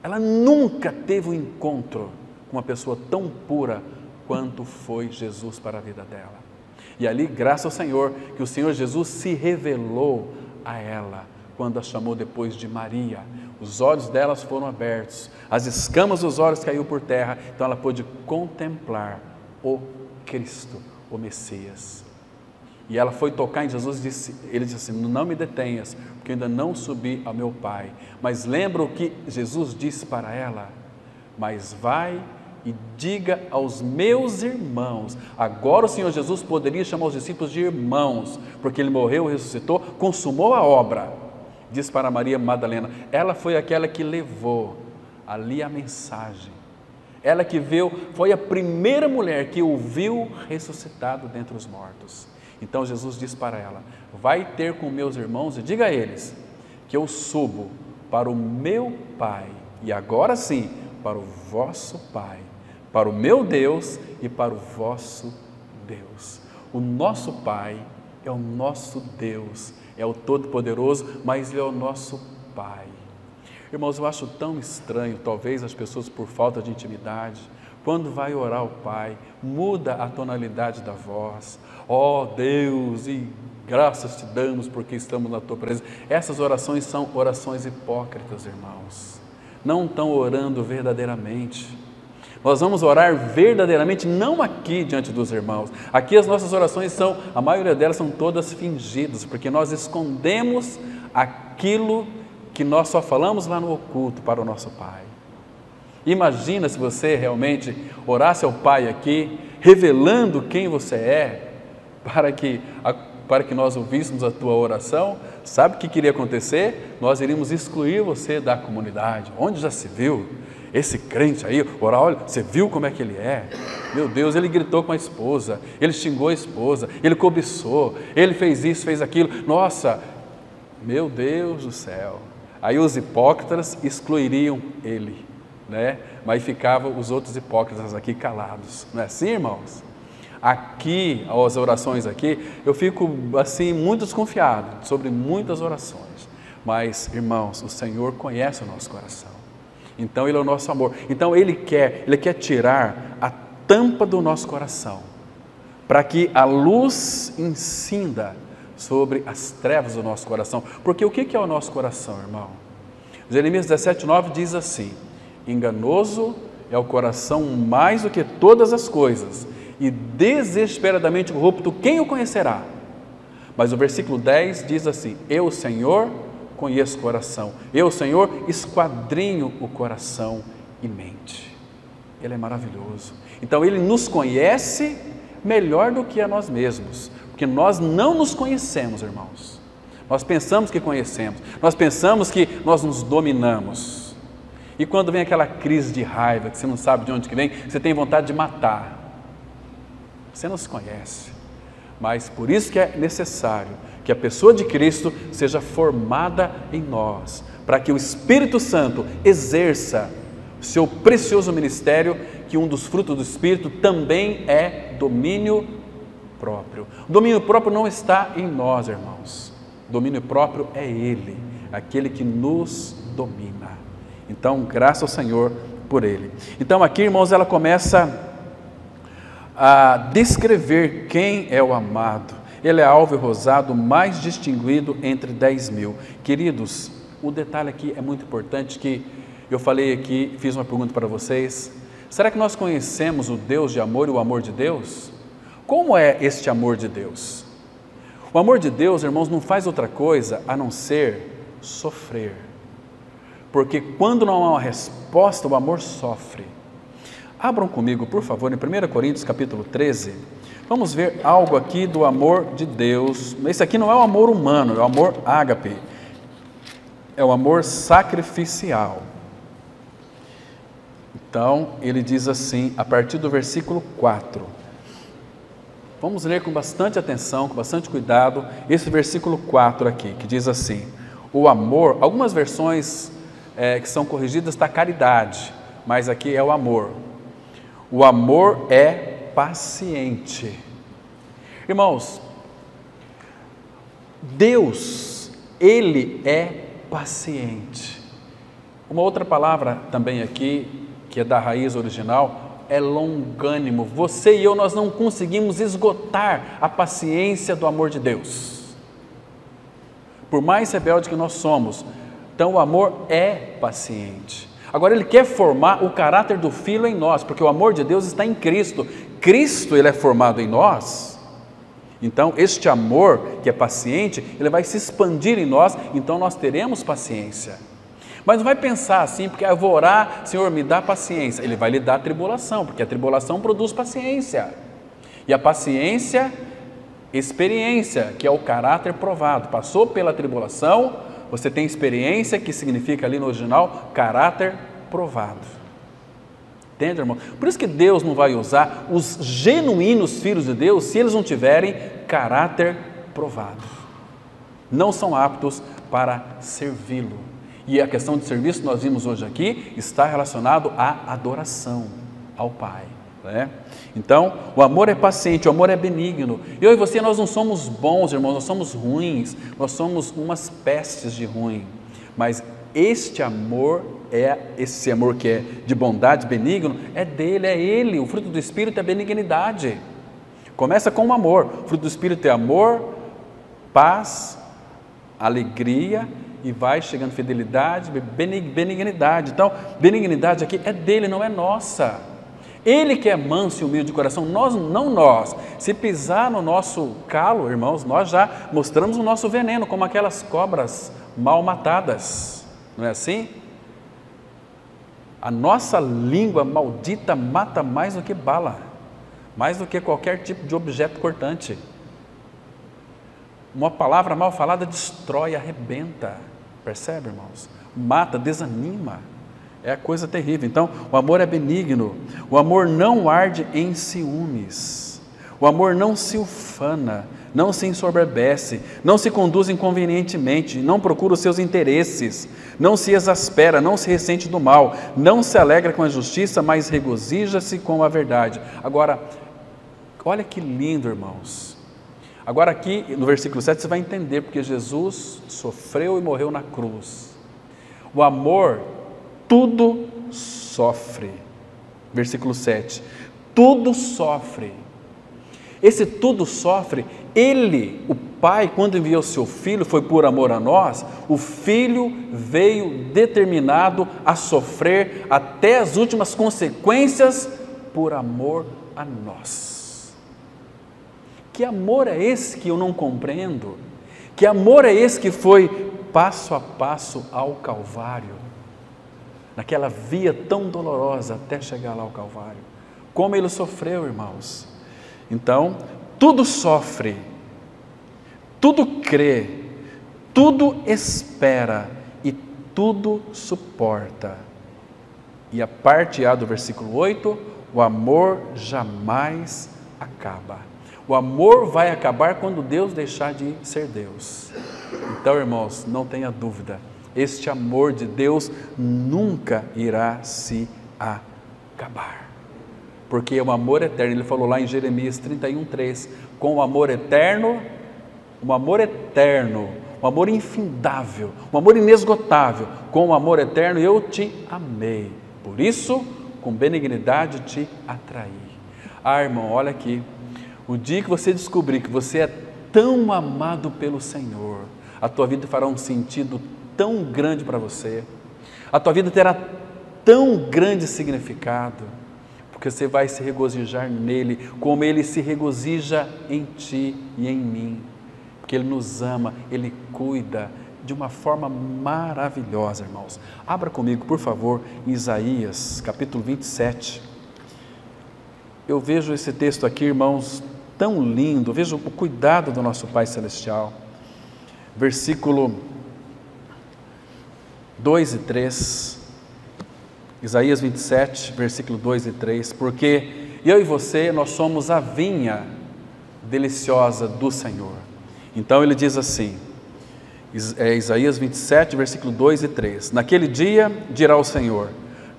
Ela nunca teve um encontro com uma pessoa tão pura quanto foi Jesus para a vida dela. E ali, graças ao Senhor, que o Senhor Jesus se revelou a ela, quando a chamou depois de Maria. Os olhos delas foram abertos, as escamas dos olhos caíram por terra, então ela pôde contemplar o Cristo, o Messias. E ela foi tocar em Jesus e ele disse assim, não me detenhas, porque ainda não subi ao meu Pai. Mas lembra o que Jesus disse para ela? Mas vai e diga aos meus irmãos. Agora o Senhor Jesus poderia chamar os discípulos de irmãos, porque ele morreu, ressuscitou, consumou a obra. Diz para Maria Madalena, ela foi aquela que levou ali a mensagem. Ela que viu, foi a primeira mulher que o viu ressuscitado dentre os mortos. Então Jesus diz para ela, vai ter com meus irmãos e diga a eles que eu subo para o meu Pai, e agora sim, para o vosso Pai, para o meu Deus e para o vosso Deus. O nosso Pai é o nosso Deus, é o Todo-Poderoso, mas Ele é o nosso Pai. Irmãos, eu acho tão estranho, talvez as pessoas por falta de intimidade, quando vai orar ao Pai, muda a tonalidade da voz. Ó Deus, e graças te damos porque estamos na tua presença. Essas orações são orações hipócritas, irmãos. Não estão orando verdadeiramente. Nós vamos orar verdadeiramente, não aqui diante dos irmãos. Aqui as nossas orações são, a maioria delas são todas fingidas, porque nós escondemos aquilo que nós só falamos lá no oculto para o nosso Pai. Imagina se você realmente orasse ao Pai aqui, revelando quem você é, para que nós ouvíssemos a tua oração. Sabe o que iria acontecer? Nós iríamos excluir você da comunidade. Onde já se viu? Esse crente aí, orar, olha, você viu como é que ele é? Meu Deus, ele gritou com a esposa, ele xingou a esposa, ele cobiçou, ele fez isso, fez aquilo. Nossa, meu Deus do céu. Aí os hipócritas excluiriam ele, né? Mas ficavam os outros hipócritas aqui calados. Não é assim, irmãos? Aqui, as orações aqui, eu fico assim muito desconfiado sobre muitas orações. Mas, irmãos, o Senhor conhece o nosso coração. Então Ele é o nosso amor. Então Ele quer tirar a tampa do nosso coração, para que a luz incida sobre as trevas do nosso coração. Porque o que é o nosso coração, irmão? Jeremias 17:9 diz assim, enganoso é o coração mais do que todas as coisas, e desesperadamente corrupto, quem o conhecerá? Mas o versículo 10 diz assim, eu, Senhor, conheço o coração, eu, Senhor, esquadrinho o coração e mente. Ele é maravilhoso. Então Ele nos conhece melhor do que a nós mesmos, porque nós não nos conhecemos, irmãos. Nós pensamos que conhecemos, nós pensamos que nós nos dominamos. E quando vem aquela crise de raiva, que você não sabe de onde que vem, você tem vontade de matar. Você não se conhece. Mas por isso que é necessário que a pessoa de Cristo seja formada em nós, para que o Espírito Santo exerça o seu precioso ministério, que um dos frutos do Espírito também é domínio próprio. O domínio próprio não está em nós, irmãos. O domínio próprio é Ele, aquele que nos domina. Então, graças ao Senhor por Ele. Então aqui, irmãos, ela começa a descrever quem é o amado. Ele é alvo e rosado, mais distinguido entre 10.000. Queridos, o detalhe aqui é muito importante, que eu falei aqui, fiz uma pergunta para vocês. Será que nós conhecemos o Deus de amor e o amor de Deus? Como é este amor de Deus? O amor de Deus, irmãos, não faz outra coisa a não ser sofrer. Porque quando não há uma resposta, o amor sofre. Abram comigo, por favor, em 1 Coríntios capítulo 13, vamos ver algo aqui do amor de Deus. Esse aqui não é o amor humano, é o amor ágape, é o amor sacrificial. Então, ele diz assim, a partir do versículo 4, vamos ler com bastante atenção, com bastante cuidado, esse versículo 4 aqui, que diz assim, o amor, algumas versões que são corrigidas está caridade, mas aqui é o amor. O amor é paciente. Irmãos, Deus, Ele é paciente. Uma outra palavra também aqui, que é da raiz original, é longânimo. Você e eu, nós não conseguimos esgotar a paciência do amor de Deus. Por mais rebelde que nós somos, então o amor é paciente. Agora Ele quer formar o caráter do Filho em nós, porque o amor de Deus está em Cristo. Cristo, Ele é formado em nós. Então este amor que é paciente, ele vai se expandir em nós, então nós teremos paciência. Mas não vai pensar assim, porque eu vou orar, Senhor, me dá paciência. Ele vai lhe dar tribulação, porque a tribulação produz paciência. E a paciência, experiência, que é o caráter provado. Passou pela tribulação, você tem experiência, que significa ali no original, caráter provado. Entende, irmão? Por isso que Deus não vai usar os genuínos filhos de Deus, se eles não tiverem caráter provado. Não são aptos para servi-lo. E a questão de serviço, nós vimos hoje aqui, está relacionado à adoração ao Pai, né? Então, o amor é paciente, o amor é benigno. Eu e você, nós não somos bons, irmãos, nós somos ruins, nós somos umas pestes de ruim. Mas este amor, esse amor que é de bondade, benigno, é dele, é Ele. O fruto do Espírito é benignidade. Começa com o amor. O fruto do Espírito é amor, paz, alegria, e vai chegando fidelidade, benignidade. Então, benignidade aqui é dele, não é nossa. Ele que é manso e humilde de coração, não nós. Se pisar no nosso calo, irmãos, nós já mostramos o nosso veneno, como aquelas cobras mal matadas. Não é assim? A nossa língua maldita mata mais do que bala, mais do que qualquer tipo de objeto cortante. Uma palavra mal falada destrói, arrebenta. Percebe, irmãos? Mata, desanima. É a coisa terrível. Então, o amor é benigno. O amor não arde em ciúmes. O amor não se ufana, não se ensoberbece, não se conduz inconvenientemente, não procura os seus interesses, não se exaspera, não se ressente do mal, não se alegra com a justiça, mas regozija-se com a verdade. Agora, olha que lindo, irmãos. Agora aqui no versículo 7 você vai entender porque Jesus sofreu e morreu na cruz. O amor tudo sofre. Versículo 7. Tudo sofre. Esse tudo sofre, Ele, o Pai, quando enviou seu Filho, foi por amor a nós. O Filho veio determinado a sofrer até as últimas consequências por amor a nós. Que amor é esse que eu não compreendo? Que amor é esse que foi passo a passo ao Calvário? Naquela via tão dolorosa até chegar lá ao Calvário. Como Ele sofreu, irmãos. Então, tudo sofre, tudo crê, tudo espera e tudo suporta. E a parte A do versículo 8, o amor jamais acaba. O amor vai acabar quando Deus deixar de ser Deus. Então, irmãos, não tenha dúvida, este amor de Deus nunca irá se acabar, porque é um amor eterno. Ele falou lá em Jeremias 31:3, com o amor eterno, um amor eterno, um amor infindável, um amor inesgotável, com o amor eterno eu te amei, por isso com benignidade te atraí. Irmão, olha aqui, o dia que você descobrir que você é tão amado pelo Senhor, a tua vida fará um sentido tão grande para você, a tua vida terá tão grande significado, porque você vai se regozijar nele, como ele se regozija em ti e em mim, porque ele nos ama, ele cuida de uma forma maravilhosa, irmãos. Abra comigo, por favor, em Isaías, capítulo 27. Eu vejo esse texto aqui, irmãos, tão lindo, vejo o cuidado do nosso Pai Celestial. Versículo 2 e 3, Isaías 27, versículo 2 e 3, porque eu e você, nós somos a vinha deliciosa do Senhor. Então ele diz assim, Isaías 27, versículo 2 e 3, naquele dia dirá o Senhor,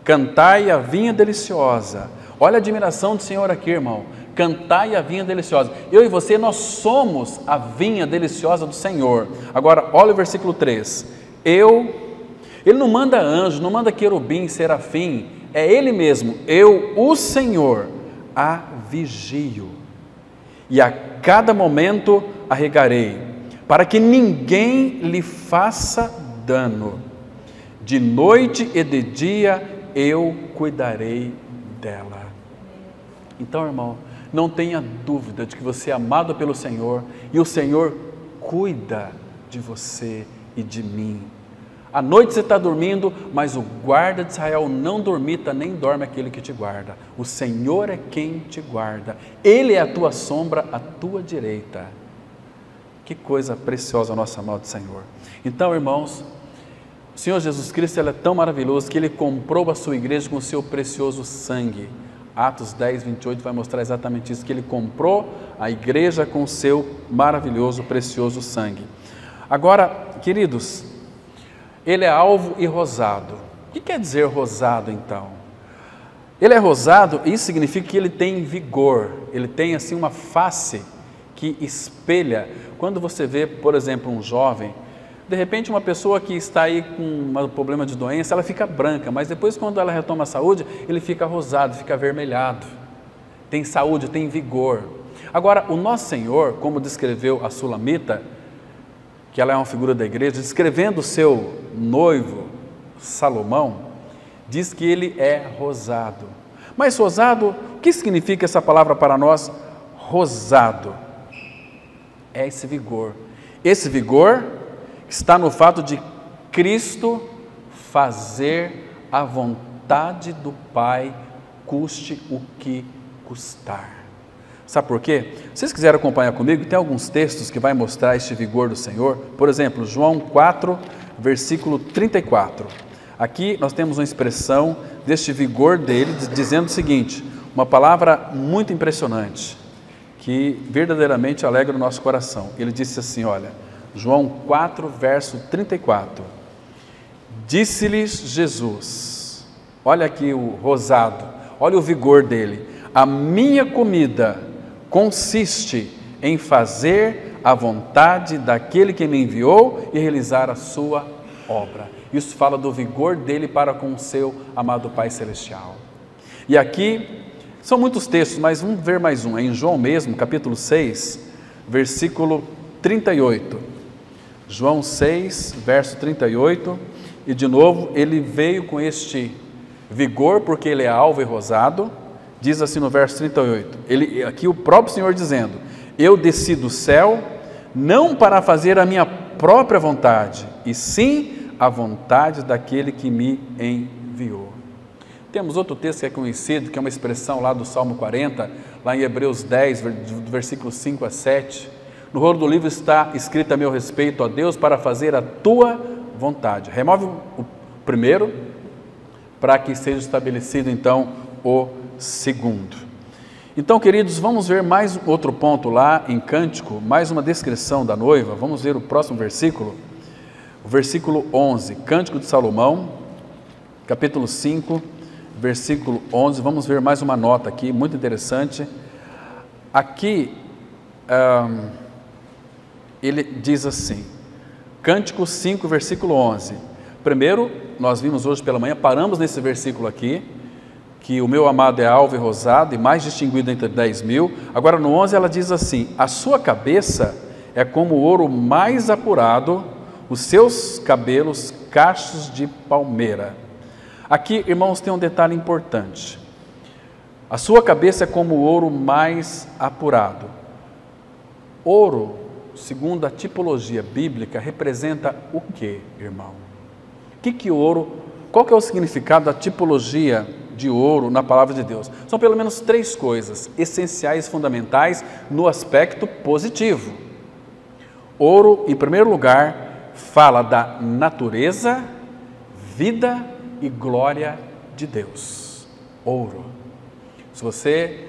cantai a vinha deliciosa. Olha a admiração do Senhor aqui, irmão, cantai a vinha deliciosa. Eu e você, nós somos a vinha deliciosa do Senhor. Agora, olha o versículo 3, ele não manda anjo, não manda querubim, serafim, é ele mesmo, eu, o Senhor, a vigio, e a cada momento a regarei, para que ninguém lhe faça dano, de noite e de dia eu cuidarei dela. Então, irmão, não tenha dúvida de que você é amado pelo Senhor, e o Senhor cuida de você e de mim. À noite você está dormindo, mas o guarda de Israel não dormita, nem dorme aquele que te guarda. O Senhor é quem te guarda. Ele é a tua sombra, à tua direita. Que coisa preciosa, nosso amado Senhor. Então, irmãos, o Senhor Jesus Cristo, ele é tão maravilhoso que ele comprou a sua igreja com o seu precioso sangue. Atos 10, 28 vai mostrar exatamente isso, que ele comprou a igreja com o seu maravilhoso, precioso sangue. Agora, queridos, ele é alvo e rosado. O que quer dizer rosado, então? Ele é rosado, isso significa que ele tem vigor, ele tem assim uma face que espelha. Quando você vê, por exemplo, um jovem, de repente uma pessoa que está aí com um problema de doença, ela fica branca, mas depois quando ela retoma a saúde, ele fica rosado, fica avermelhado, tem saúde, tem vigor. Agora, o nosso Senhor, como descreveu a Sulamita, que ela é uma figura da igreja, descrevendo o seu noivo, Salomão, diz que ele é rosado. Mas rosado, o que significa essa palavra para nós? Rosado é esse vigor. Esse vigor está no fato de Cristo fazer a vontade do Pai, custe o que custar. Sabe por quê? Se vocês quiserem acompanhar comigo, tem alguns textos que vai mostrar este vigor do Senhor. Por exemplo, João 4, versículo 34. Aqui nós temos uma expressão deste vigor dele, dizendo o seguinte, uma palavra muito impressionante, que verdadeiramente alegra o nosso coração. Ele disse assim, olha, João 4, verso 34. Disse-lhes Jesus, olha aqui o rosado, olha o vigor dele, a minha comida consiste em fazer a vontade daquele que me enviou e realizar a sua obra. Isso fala do vigor dele para com o seu amado Pai Celestial. E aqui, são muitos textos, mas vamos ver mais um, é em João mesmo, capítulo 6, versículo 38. João 6, verso 38, e de novo, ele veio com este vigor, porque ele é alvo e rosado. Diz assim no verso 38, aqui o próprio Senhor dizendo, eu desci do céu, não para fazer a minha própria vontade, e sim a vontade daquele que me enviou. Temos outro texto que é conhecido, que é uma expressão lá do Salmo 40, lá em Hebreus 10, do versículo 5 a 7, No rolo do livro está escrito a meu respeito, ó Deus, para fazer a tua vontade. Remove o primeiro, para que seja estabelecido então o segundo. Então, queridos, vamos ver mais outro ponto lá em Cântico, mais uma descrição da noiva. Vamos ver o próximo versículo, o versículo 11, Cântico de Salomão, capítulo 5, versículo 11. Vamos ver mais uma nota aqui, muito interessante. Aqui, ele diz assim, Cântico 5, versículo 11. Primeiro, nós vimos hoje pela manhã, paramos nesse versículo aqui, que o meu amado é alvo e rosado e mais distinguido entre 10.000. Agora no 11 ela diz assim, a sua cabeça é como o ouro mais apurado, os seus cabelos cachos de palmeira. Aqui, irmãos, tem um detalhe importante. A sua cabeça é como o ouro mais apurado. Ouro, segundo a tipologia bíblica, representa o que, irmão? O que ouro, qual que é o significado da tipologia de ouro na palavra de Deus? São pelo menos 3 coisas essenciais, fundamentais no aspecto positivo. Ouro, em primeiro lugar, fala da natureza, vida e glória de Deus. Ouro. Se você,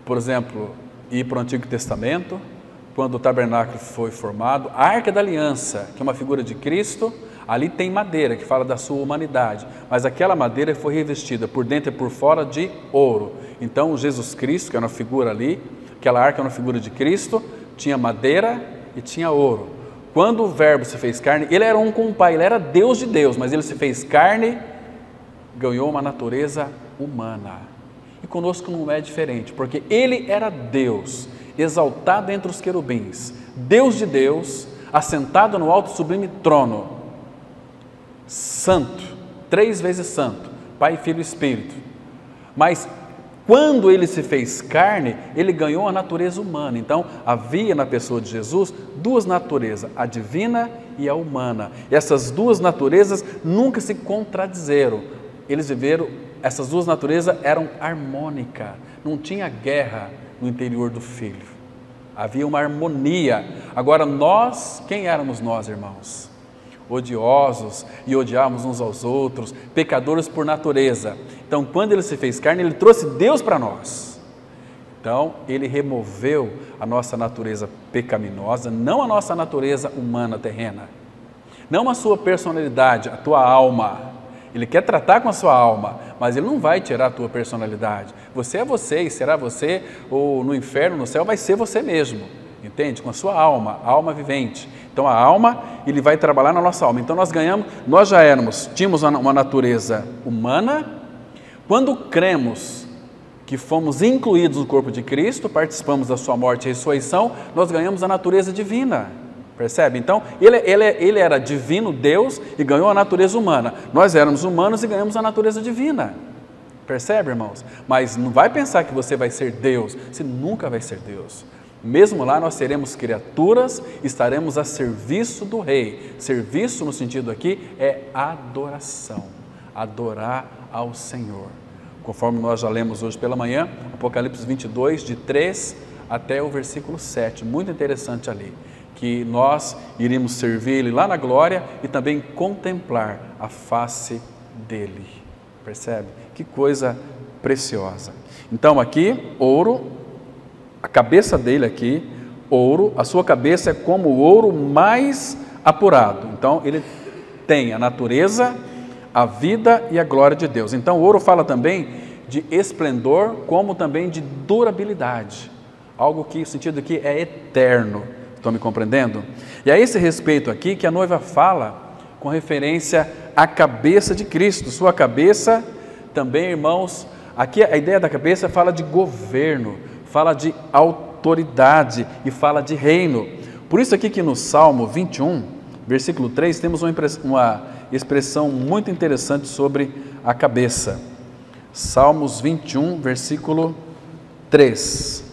por exemplo, ir para o Antigo Testamento, quando o tabernáculo foi formado, a Arca da Aliança, que é uma figura de Cristo, ali tem madeira, que fala da sua humanidade, mas aquela madeira foi revestida por dentro e por fora de ouro. Então, Jesus Cristo, que é uma figura ali, aquela arca é uma figura de Cristo, tinha madeira e tinha ouro. Quando o Verbo se fez carne, ele era um com o Pai, ele era Deus de Deus, mas ele se fez carne, ganhou uma natureza humana. E conosco não é diferente, porque ele era Deus, exaltado entre os querubins, Deus de Deus, assentado no alto e sublime trono, santo, 3 vezes santo, Pai, Filho e Espírito. Mas quando ele se fez carne, ele ganhou a natureza humana. Então havia na pessoa de Jesus 2 naturezas, a divina e a humana. E essas 2 naturezas nunca se contradizeram. Eles viveram, essas 2 naturezas eram harmônicas, não tinha guerra no interior do Filho. Havia uma harmonia. Agora nós, quem éramos nós, irmãos? Odiosos e odiávamos uns aos outros, pecadores por natureza. Então, quando ele se fez carne, ele trouxe Deus para nós. Então, ele removeu a nossa natureza pecaminosa, não a nossa natureza humana, terrena, não a sua personalidade, a tua alma. Ele quer tratar com a sua alma, mas ele não vai tirar a tua personalidade. Você é você e será você, ou no inferno, no céu, vai ser você mesmo. Entende? Com a sua alma, a alma vivente. Então a alma, ele vai trabalhar na nossa alma. Então nós ganhamos, nós já tínhamos uma natureza humana. Quando cremos que fomos incluídos no corpo de Cristo, participamos da sua morte e ressurreição, nós ganhamos a natureza divina. Percebe? Então ele era divino, Deus, e ganhou a natureza humana. Nós éramos humanos e ganhamos a natureza divina. Percebe, irmãos? Mas não vai pensar que você vai ser Deus, você nunca vai ser Deus. Mesmo lá nós seremos criaturas, estaremos a serviço do Rei. Serviço no sentido aqui é adoração, adorar ao Senhor. Conforme nós já lemos hoje pela manhã, Apocalipse 22, de 3 até o versículo 7, muito interessante ali, que nós iríamos servir Ele lá na glória e também contemplar a face dEle. Percebe? Que coisa preciosa. Então aqui, ouro, a cabeça dele aqui, ouro, a sua cabeça é como o ouro mais apurado. Então ele tem a natureza, a vida e a glória de Deus. Então o ouro fala também de esplendor, como também de durabilidade. Algo que o sentido aqui é eterno. Estão me compreendendo? E a esse respeito aqui que a noiva fala com referência à cabeça de Cristo. Sua cabeça também, irmãos, aqui a ideia da cabeça fala de governo, fala de autoridade e fala de reino. Por isso aqui que no Salmo 21, versículo 3, temos uma expressão muito interessante sobre a cabeça. Salmos 21, versículo 3.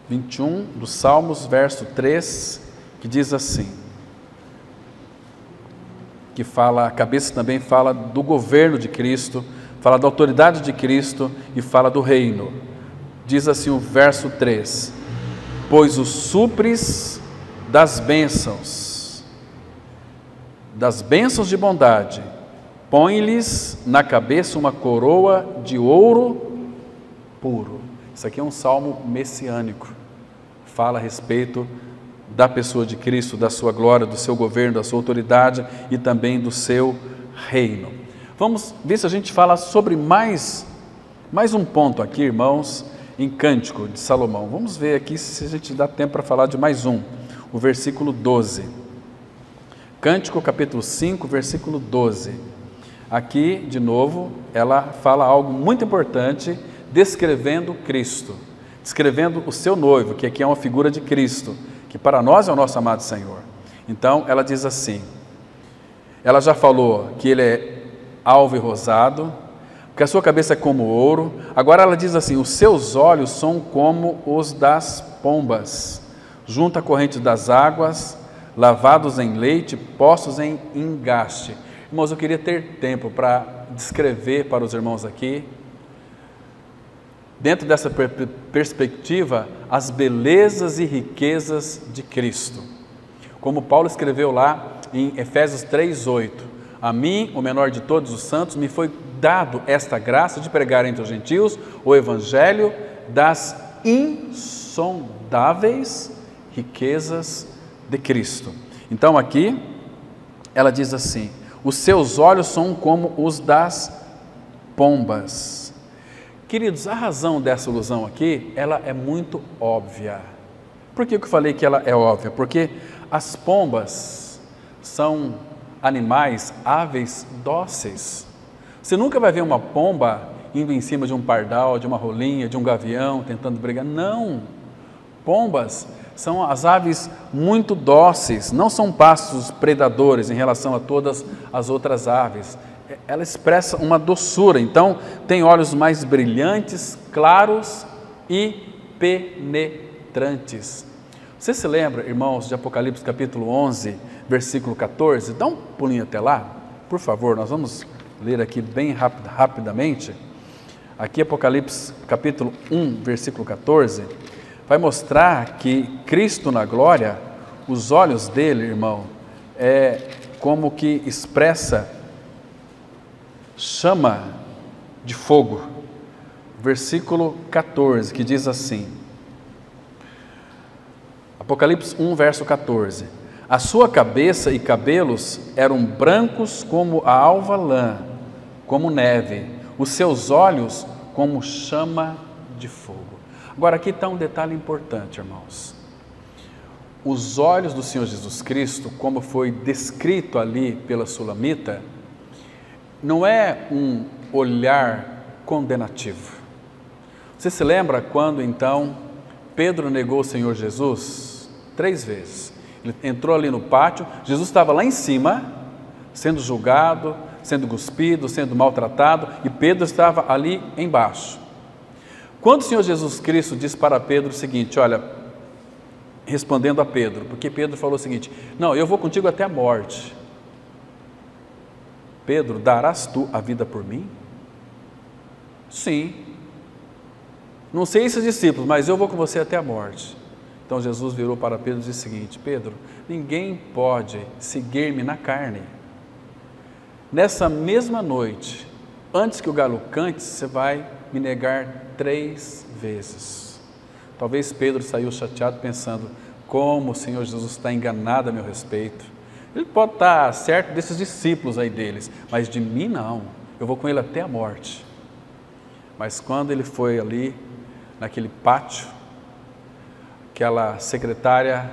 21 dos Salmos, verso 3, que diz assim, que fala, a cabeça também fala do governo de Cristo, fala da autoridade de Cristo e fala do reino. Diz assim o verso 3: pois os supres das bênçãos de bondade, põe-lhes na cabeça uma coroa de ouro puro. Isso aqui é um salmo messiânico, fala a respeito da pessoa de Cristo, da sua glória, do seu governo, da sua autoridade e também do seu reino. Vamos ver se a gente fala sobre mais um ponto aqui, irmãos, em Cântico de Salomão. Vamos ver aqui se a gente dá tempo para falar de mais um, o versículo 12. Cântico capítulo 5, versículo 12. Aqui, de novo, ela fala algo muito importante, descrevendo Cristo, descrevendo o seu noivo, que aqui é uma figura de Cristo, que para nós é o nosso amado Senhor. Então, ela diz assim, ela já falou que ele é alvo e rosado, que a sua cabeça é como ouro. Agora ela diz assim, os seus olhos são como os das pombas, junto à corrente das águas, lavados em leite, postos em engaste. Irmãos, eu queria ter tempo para descrever para os irmãos aqui, dentro dessa perspectiva, as belezas e riquezas de Cristo. Como Paulo escreveu lá em Efésios 3:8, a mim, o menor de todos os santos, me foi dado esta graça de pregar entre os gentios o evangelho das insondáveis riquezas de Cristo. Então aqui ela diz assim, os seus olhos são como os das pombas. Queridos, a razão dessa ilusão aqui, ela é muito óbvia. Por que eu falei que ela é óbvia? Porque as pombas são animais, aves dóceis. Você nunca vai ver uma pomba indo em cima de um pardal, de uma rolinha, de um gavião, tentando brigar. Não! Pombas são as aves muito dóceis, não são pastos predadores em relação a todas as outras aves. Ela expressa uma doçura, então tem olhos mais brilhantes, claros e penetrantes. Você se lembra, irmãos, de Apocalipse capítulo 11, versículo 14? Dá um pulinho até lá, por favor, nós vamos ler aqui bem rapidamente. Aqui Apocalipse capítulo 1, versículo 14, vai mostrar que Cristo na glória, os olhos dele, irmão, é como que expressa chama de fogo. Versículo 14, que diz assim, Apocalipse 1, verso 14, a sua cabeça e cabelos eram brancos como a alva lã, como neve, os seus olhos como chama de fogo. Agora aqui está um detalhe importante, irmãos. Os olhos do Senhor Jesus Cristo, como foi descrito ali pela Sulamita, não é um olhar condenativo. Você se lembra quando então Pedro negou o Senhor Jesus 3 vezes? Ele entrou ali no pátio, Jesus estava lá em cima, sendo julgado, sendo cuspido, sendo maltratado, e Pedro estava ali embaixo. Quando o Senhor Jesus Cristo disse para Pedro o seguinte, olha, respondendo a Pedro, porque Pedro falou o seguinte, não, eu vou contigo até a morte. Pedro, darás tu a vida por mim? Sim. Não sei esses discípulos, mas eu vou com você até a morte. Então Jesus virou para Pedro e disse o seguinte, Pedro, ninguém pode seguir-me na carne. Nessa mesma noite, antes que o galo cante, você vai me negar 3 vezes. Talvez Pedro saiu chateado pensando, como o Senhor Jesus está enganado a meu respeito. Ele pode estar certo desses discípulos aí deles, mas de mim não, eu vou com ele até a morte. Mas quando ele foi ali, naquele pátio, aquela secretária,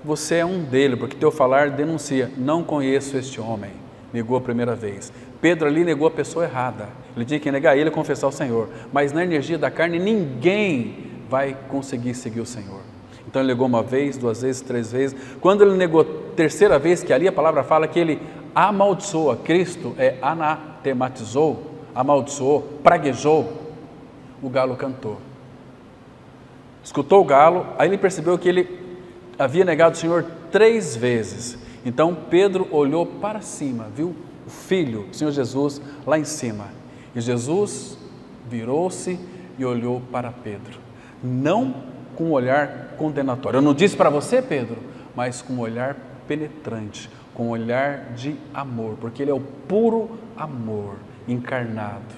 você é um dele, porque teu falar denuncia, não conheço este homem, negou a primeira vez. Pedro ali negou a pessoa errada, ele tinha que negar ele e confessar o Senhor, mas na energia da carne ninguém vai conseguir seguir o Senhor. Então ele negou 1 vez, 2 vezes, 3 vezes, quando ele negou a 3ª vez, que ali a palavra fala que ele amaldiçoa, Cristo anatematizou, amaldiçoou, praguejou, o galo cantou. Escutou o galo, aí ele percebeu que ele havia negado o Senhor 3 vezes. Então Pedro olhou para cima, viu o Filho, o Senhor Jesus, lá em cima. E Jesus virou-se e olhou para Pedro. Não com um olhar condenatório. Eu não disse para você, Pedro, mas com um olhar penetrante, com um olhar de amor, porque Ele é o puro amor encarnado.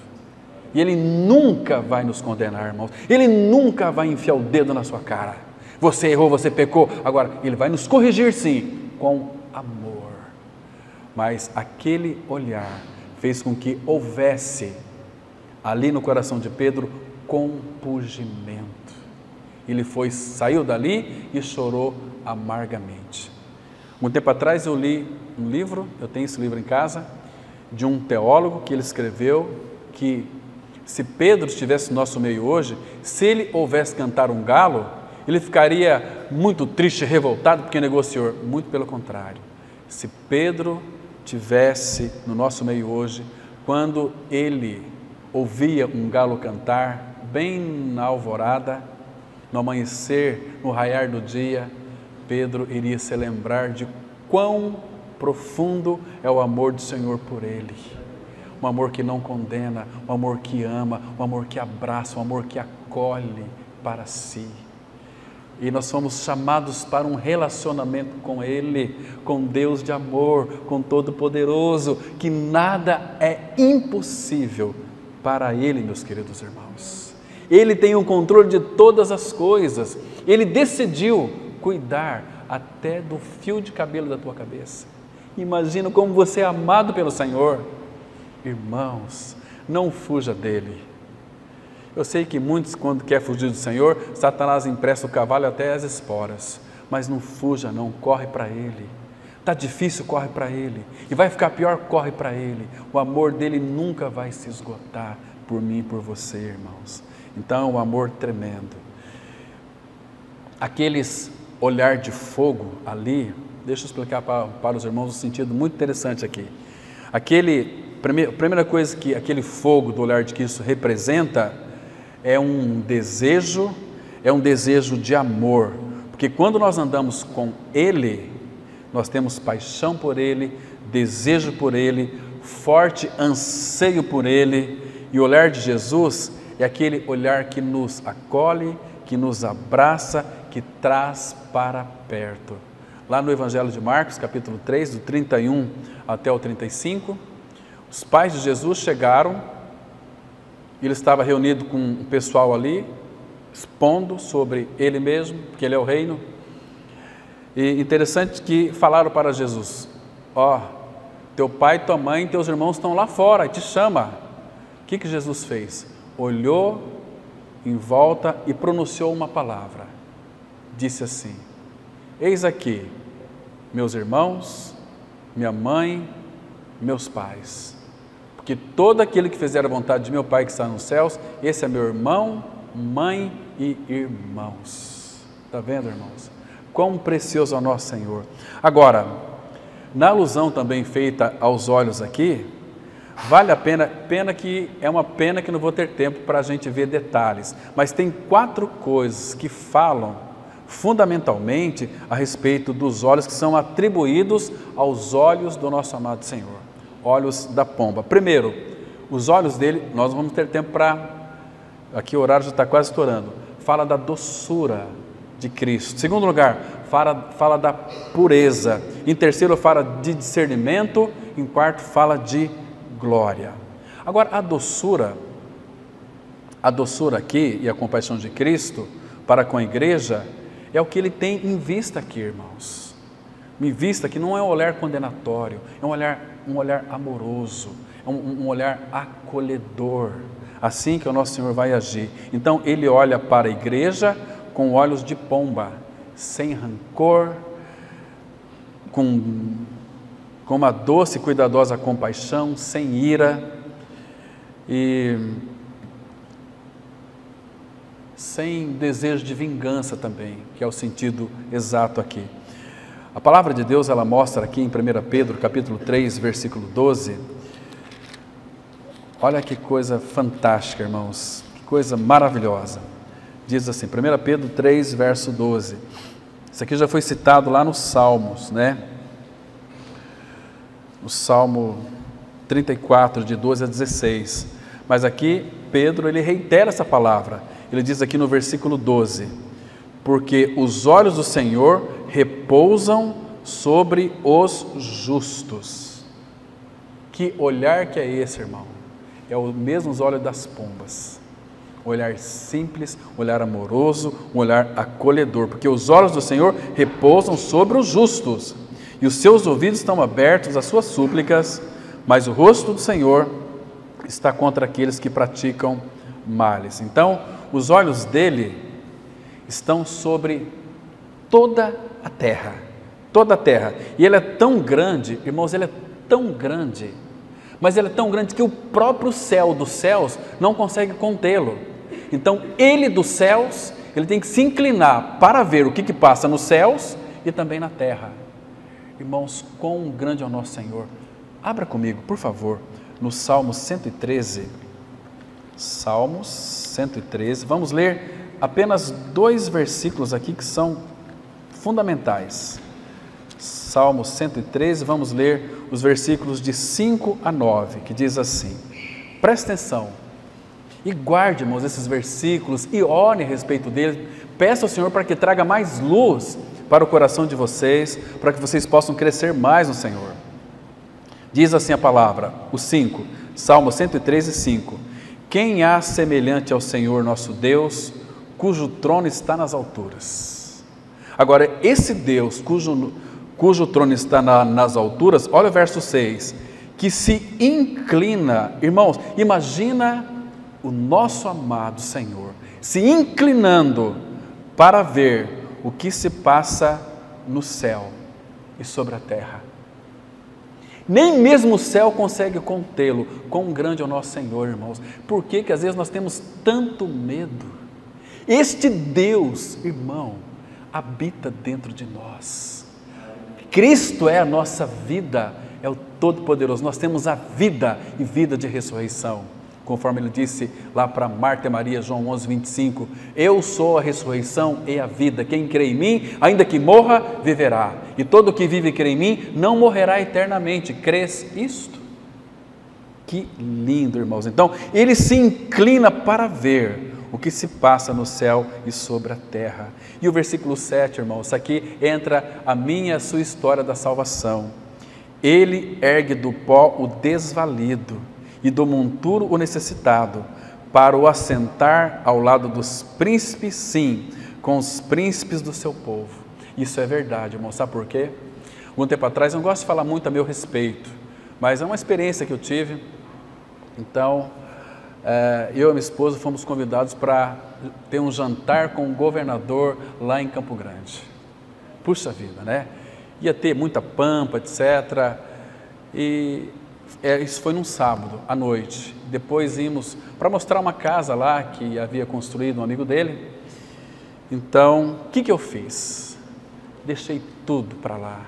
E Ele nunca vai nos condenar, irmãos. Ele nunca vai enfiar o dedo na sua cara. Você errou, você pecou. Agora, Ele vai nos corrigir, sim, com amor. Mas aquele olhar fez com que houvesse ali no coração de Pedro compungimento. Ele saiu dali e chorou amargamente. Muito tempo atrás eu li um livro, eu tenho esse livro em casa, de um teólogo que ele escreveu que se Pedro estivesse no nosso meio hoje, se ele ouvesse cantar um galo, ele ficaria muito triste, revoltado porque negociou. Muito pelo contrário. Se Pedro tivesse no nosso meio hoje, quando ele ouvia um galo cantar, bem na alvorada, no amanhecer, no raiar do dia, Pedro iria se lembrar de quão profundo é o amor do Senhor por ele. Um amor que não condena, um amor que ama, um amor que abraça, um amor que acolhe para si. E nós somos chamados para um relacionamento com Ele, com Deus de amor, com Todo-Poderoso, que nada é impossível para Ele, meus queridos irmãos. Ele tem o controle de todas as coisas. Ele decidiu cuidar até do fio de cabelo da tua cabeça. Imagina como você é amado pelo Senhor. Irmãos, não fuja dele. Eu sei que muitos, quando quer fugir do Senhor, Satanás empresta o cavalo até as esporas. Mas não fuja não, corre para Ele. Está difícil, corre para Ele. E vai ficar pior, corre para Ele. O amor dele nunca vai se esgotar por mim e por você, irmãos. Então, o amor tremendo. Aqueles olhar de fogo ali, deixa eu explicar para os irmãos um sentido muito interessante aqui. A primeira coisa que aquele fogo do olhar de Cristo representa é um desejo de amor, porque quando nós andamos com Ele, nós temos paixão por Ele, desejo por Ele, forte anseio por Ele, e o olhar de Jesus é aquele olhar que nos acolhe, que nos abraça, que traz para perto. Lá no Evangelho de Marcos, capítulo 3, do 31 até o 35, os pais de Jesus chegaram. Ele estava reunido com o pessoal ali, expondo sobre ele mesmo, que ele é o reino. E interessante que falaram para Jesus: teu pai, tua mãe, teus irmãos estão lá fora e te chama. O que Jesus fez? Olhou em volta e pronunciou uma palavra. Disse assim: eis aqui meus irmãos, minha mãe, meus pais. Porque todo aquele que fizer a vontade de meu Pai que está nos céus, esse é meu irmão, mãe e irmãos. Está vendo, irmãos? Quão precioso é o nosso Senhor. Agora, na alusão também feita aos olhos aqui, vale a pena que é uma pena que não vou ter tempo para a gente ver detalhes, mas tem 4 coisas que falam fundamentalmente a respeito dos olhos que são atribuídos aos olhos do nosso amado Senhor. Olhos da pomba. Primeiro, os olhos dele, nós não vamos ter tempo para... Aqui o horário já está quase estourando. Fala da doçura de Cristo. Em segundo lugar, fala da pureza. Em terceiro, fala de discernimento. Em quarto, fala de glória. Agora, a doçura aqui e a compaixão de Cristo para com a igreja é o que Ele tem em vista aqui, irmãos. Em vista que não é um olhar condenatório, é um olhar amoroso, é um olhar acolhedor. Assim que o nosso Senhor vai agir. Então, Ele olha para a igreja com olhos de pomba, sem rancor, com uma doce e cuidadosa compaixão, sem ira e sem desejo de vingança também, que é o sentido exato aqui. A palavra de Deus, ela mostra aqui em 1 Pedro, capítulo 3, versículo 12, olha que coisa fantástica, irmãos, que coisa maravilhosa. Diz assim, 1 Pedro 3, verso 12, isso aqui já foi citado lá nos Salmos, né? No Salmo 34, de 12 a 16, mas aqui Pedro, ele reitera essa palavra, ele diz aqui no versículo 12, porque os olhos do Senhor repousam sobre os justos. Que olhar que é esse, irmão? É o mesmo os olhos das pombas. Um olhar simples, um olhar amoroso, um olhar acolhedor, porque os olhos do Senhor repousam sobre os justos, e os seus ouvidos estão abertos às suas súplicas, mas o rosto do Senhor está contra aqueles que praticam males. Então, os olhos dele estão sobre toda a terra, e ele é tão grande, irmãos, ele é tão grande, mas ele é tão grande que o próprio céu dos céus não consegue contê-lo. Então, ele dos céus, ele tem que se inclinar para ver o que passa nos céus e também na terra. Irmãos, quão grande é o nosso Senhor. Abra comigo, por favor, no Salmo 113. Salmos 113. Vamos ler apenas 2 versículos aqui que são fundamentais. Salmo 113, vamos ler os versículos de 5 a 9, que diz assim. Presta atenção e guarde, irmãos, esses versículos e ore a respeito deles. Peça ao Senhor para que traga mais luz para o coração de vocês, para que vocês possam crescer mais no Senhor. Diz assim a palavra, o 5, Salmo 113, 5. Quem há semelhante ao Senhor nosso Deus, cujo trono está nas alturas? Agora, esse Deus cujo trono está nas alturas, olha o verso 6, que se inclina, irmãos, imagina o nosso amado Senhor se inclinando para ver o que se passa no céu e sobre a terra. Nem mesmo o céu consegue contê-lo. Quão grande é o nosso Senhor, irmãos. Por que às vezes nós temos tanto medo? Este Deus, irmão, habita dentro de nós. Cristo é a nossa vida, é o Todo-Poderoso. Nós temos a vida e vida de ressurreição. Conforme ele disse lá para Marta e Maria, João 11, 25, eu sou a ressurreição e a vida, quem crê em mim, ainda que morra, viverá, e todo que vive e crê em mim, não morrerá eternamente. Crês isto? Que lindo, irmãos. Então, ele se inclina para ver o que se passa no céu e sobre a terra. E o versículo 7, irmãos, aqui entra a minha e a sua história da salvação. Ele ergue do pó o desvalido, e do monturo o necessitado, para o assentar ao lado dos príncipes, sim, com os príncipes do seu povo. Isso é verdade, irmão. Sabe por quê? Algum tempo atrás, eu não gosto de falar muito a meu respeito, mas é uma experiência que eu tive. Então, eu e minha esposa fomos convidados para ter um jantar com o governador lá em Campo Grande. Puxa vida, né? Ia ter muita pampa, etc. E isso foi num sábado, à noite. Depois íamos para mostrar uma casa lá que havia construído um amigo dele. Então, o que eu fiz? Deixei tudo para lá,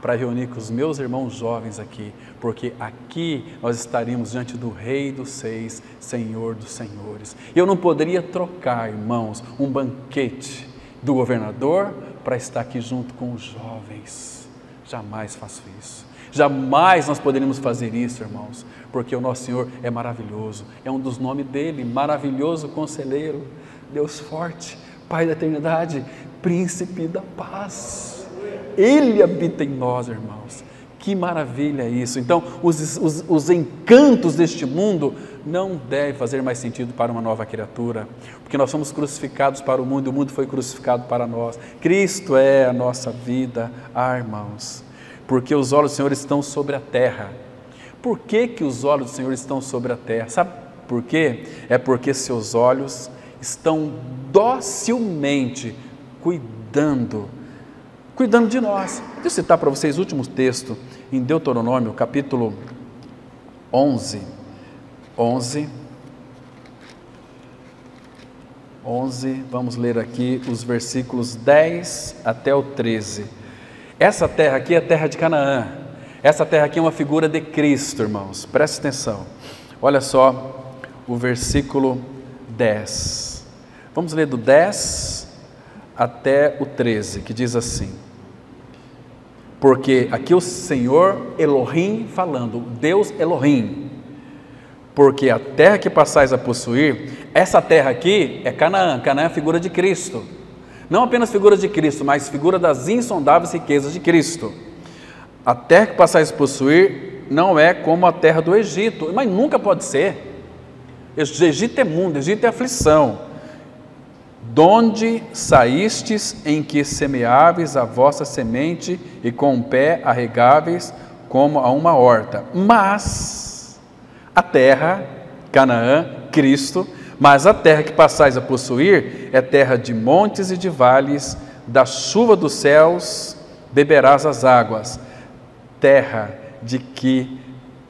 para reunir com os meus irmãos jovens aqui, porque aqui nós estaríamos diante do Rei dos Seis, Senhor dos Senhores. Eu não poderia trocar, irmãos, um banquete do governador para estar aqui junto com os jovens. Jamais faço isso. Jamais nós poderíamos fazer isso, irmãos, porque o nosso Senhor é maravilhoso, é um dos nomes dele, maravilhoso conselheiro, Deus forte, Pai da eternidade, príncipe da paz. Ele habita em nós, irmãos. Que maravilha isso. Então, os encantos deste mundo não devem fazer mais sentido para uma nova criatura, porque nós somos crucificados para o mundo e o mundo foi crucificado para nós. Cristo é a nossa vida, irmãos. Porque os olhos do Senhor estão sobre a terra. Por que os olhos do Senhor estão sobre a terra? Sabe por quê? É porque seus olhos estão docilmente cuidando de nós. Deixa eu citar para vocês o último texto, em Deuteronômio, capítulo 11, vamos ler aqui os versículos 10 até o 13. Essa terra aqui é a terra de Canaã. Essa terra aqui é uma figura de Cristo, irmãos. Preste atenção. Olha só o versículo 10. Vamos ler do 10 até o 13, que diz assim. Porque aqui o Senhor Elohim falando, Deus Elohim. Porque a terra que passais a possuir, essa terra aqui é Canaã. Canaã é a figura de Cristo. Não apenas figura de Cristo, mas figura das insondáveis riquezas de Cristo. A terra que passais a possuir não é como a terra do Egito, mas nunca pode ser. Egito é mundo, Egito é aflição. Donde saístes, em que semeáveis a vossa semente e com o pé arregáveis como a uma horta. Mas a terra, Canaã, Cristo, mas a terra que passais a possuir é terra de montes e de vales, da chuva dos céus beberás as águas, terra de que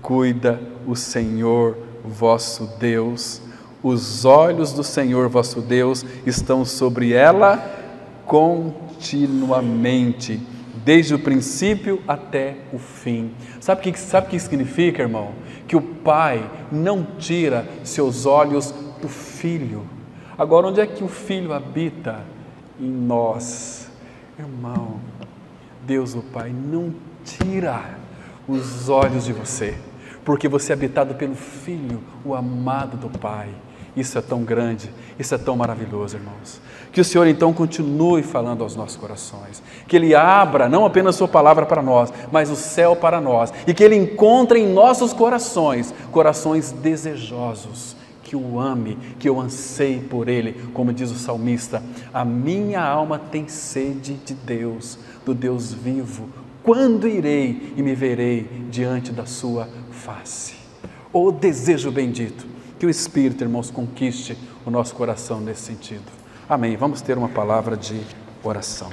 cuida o Senhor vosso Deus. Os olhos do Senhor vosso Deus estão sobre ela continuamente, desde o princípio até o fim. Sabe o que significa, irmão? Que o Pai não tira seus olhos do Filho. Agora, onde é que o Filho habita? Em nós. Irmão, Deus o Pai não tira os olhos de você, porque você é habitado pelo Filho, o amado do Pai. Isso é tão grande, isso é tão maravilhoso, irmãos. Que o Senhor então continue falando aos nossos corações, que Ele abra não apenas Sua palavra para nós, mas o céu para nós, e que Ele encontre em nossos corações, corações desejosos, que o ame, que eu anseie por Ele, como diz o salmista, a minha alma tem sede de Deus, do Deus vivo, quando irei e me verei diante da Sua face? O desejo bendito, que o Espírito, irmãos, conquiste o nosso coração nesse sentido. Amém. Vamos ter uma palavra de oração.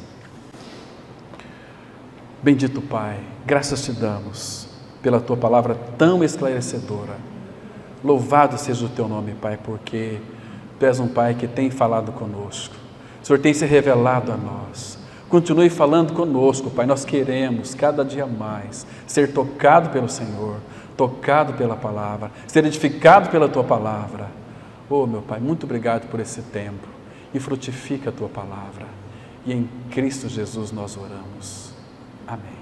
Bendito Pai, graças te damos pela Tua palavra tão esclarecedora. Louvado seja o Teu nome, Pai, porque Tu és um Pai que tem falado conosco. O Senhor tem se revelado a nós. Continue falando conosco, Pai. Nós queremos cada dia mais ser tocado pelo Senhor, tocado pela palavra, ser edificado pela Tua palavra. Oh, meu Pai, muito obrigado por esse tempo, e frutifica a Tua palavra, e em Cristo Jesus nós oramos. Amém.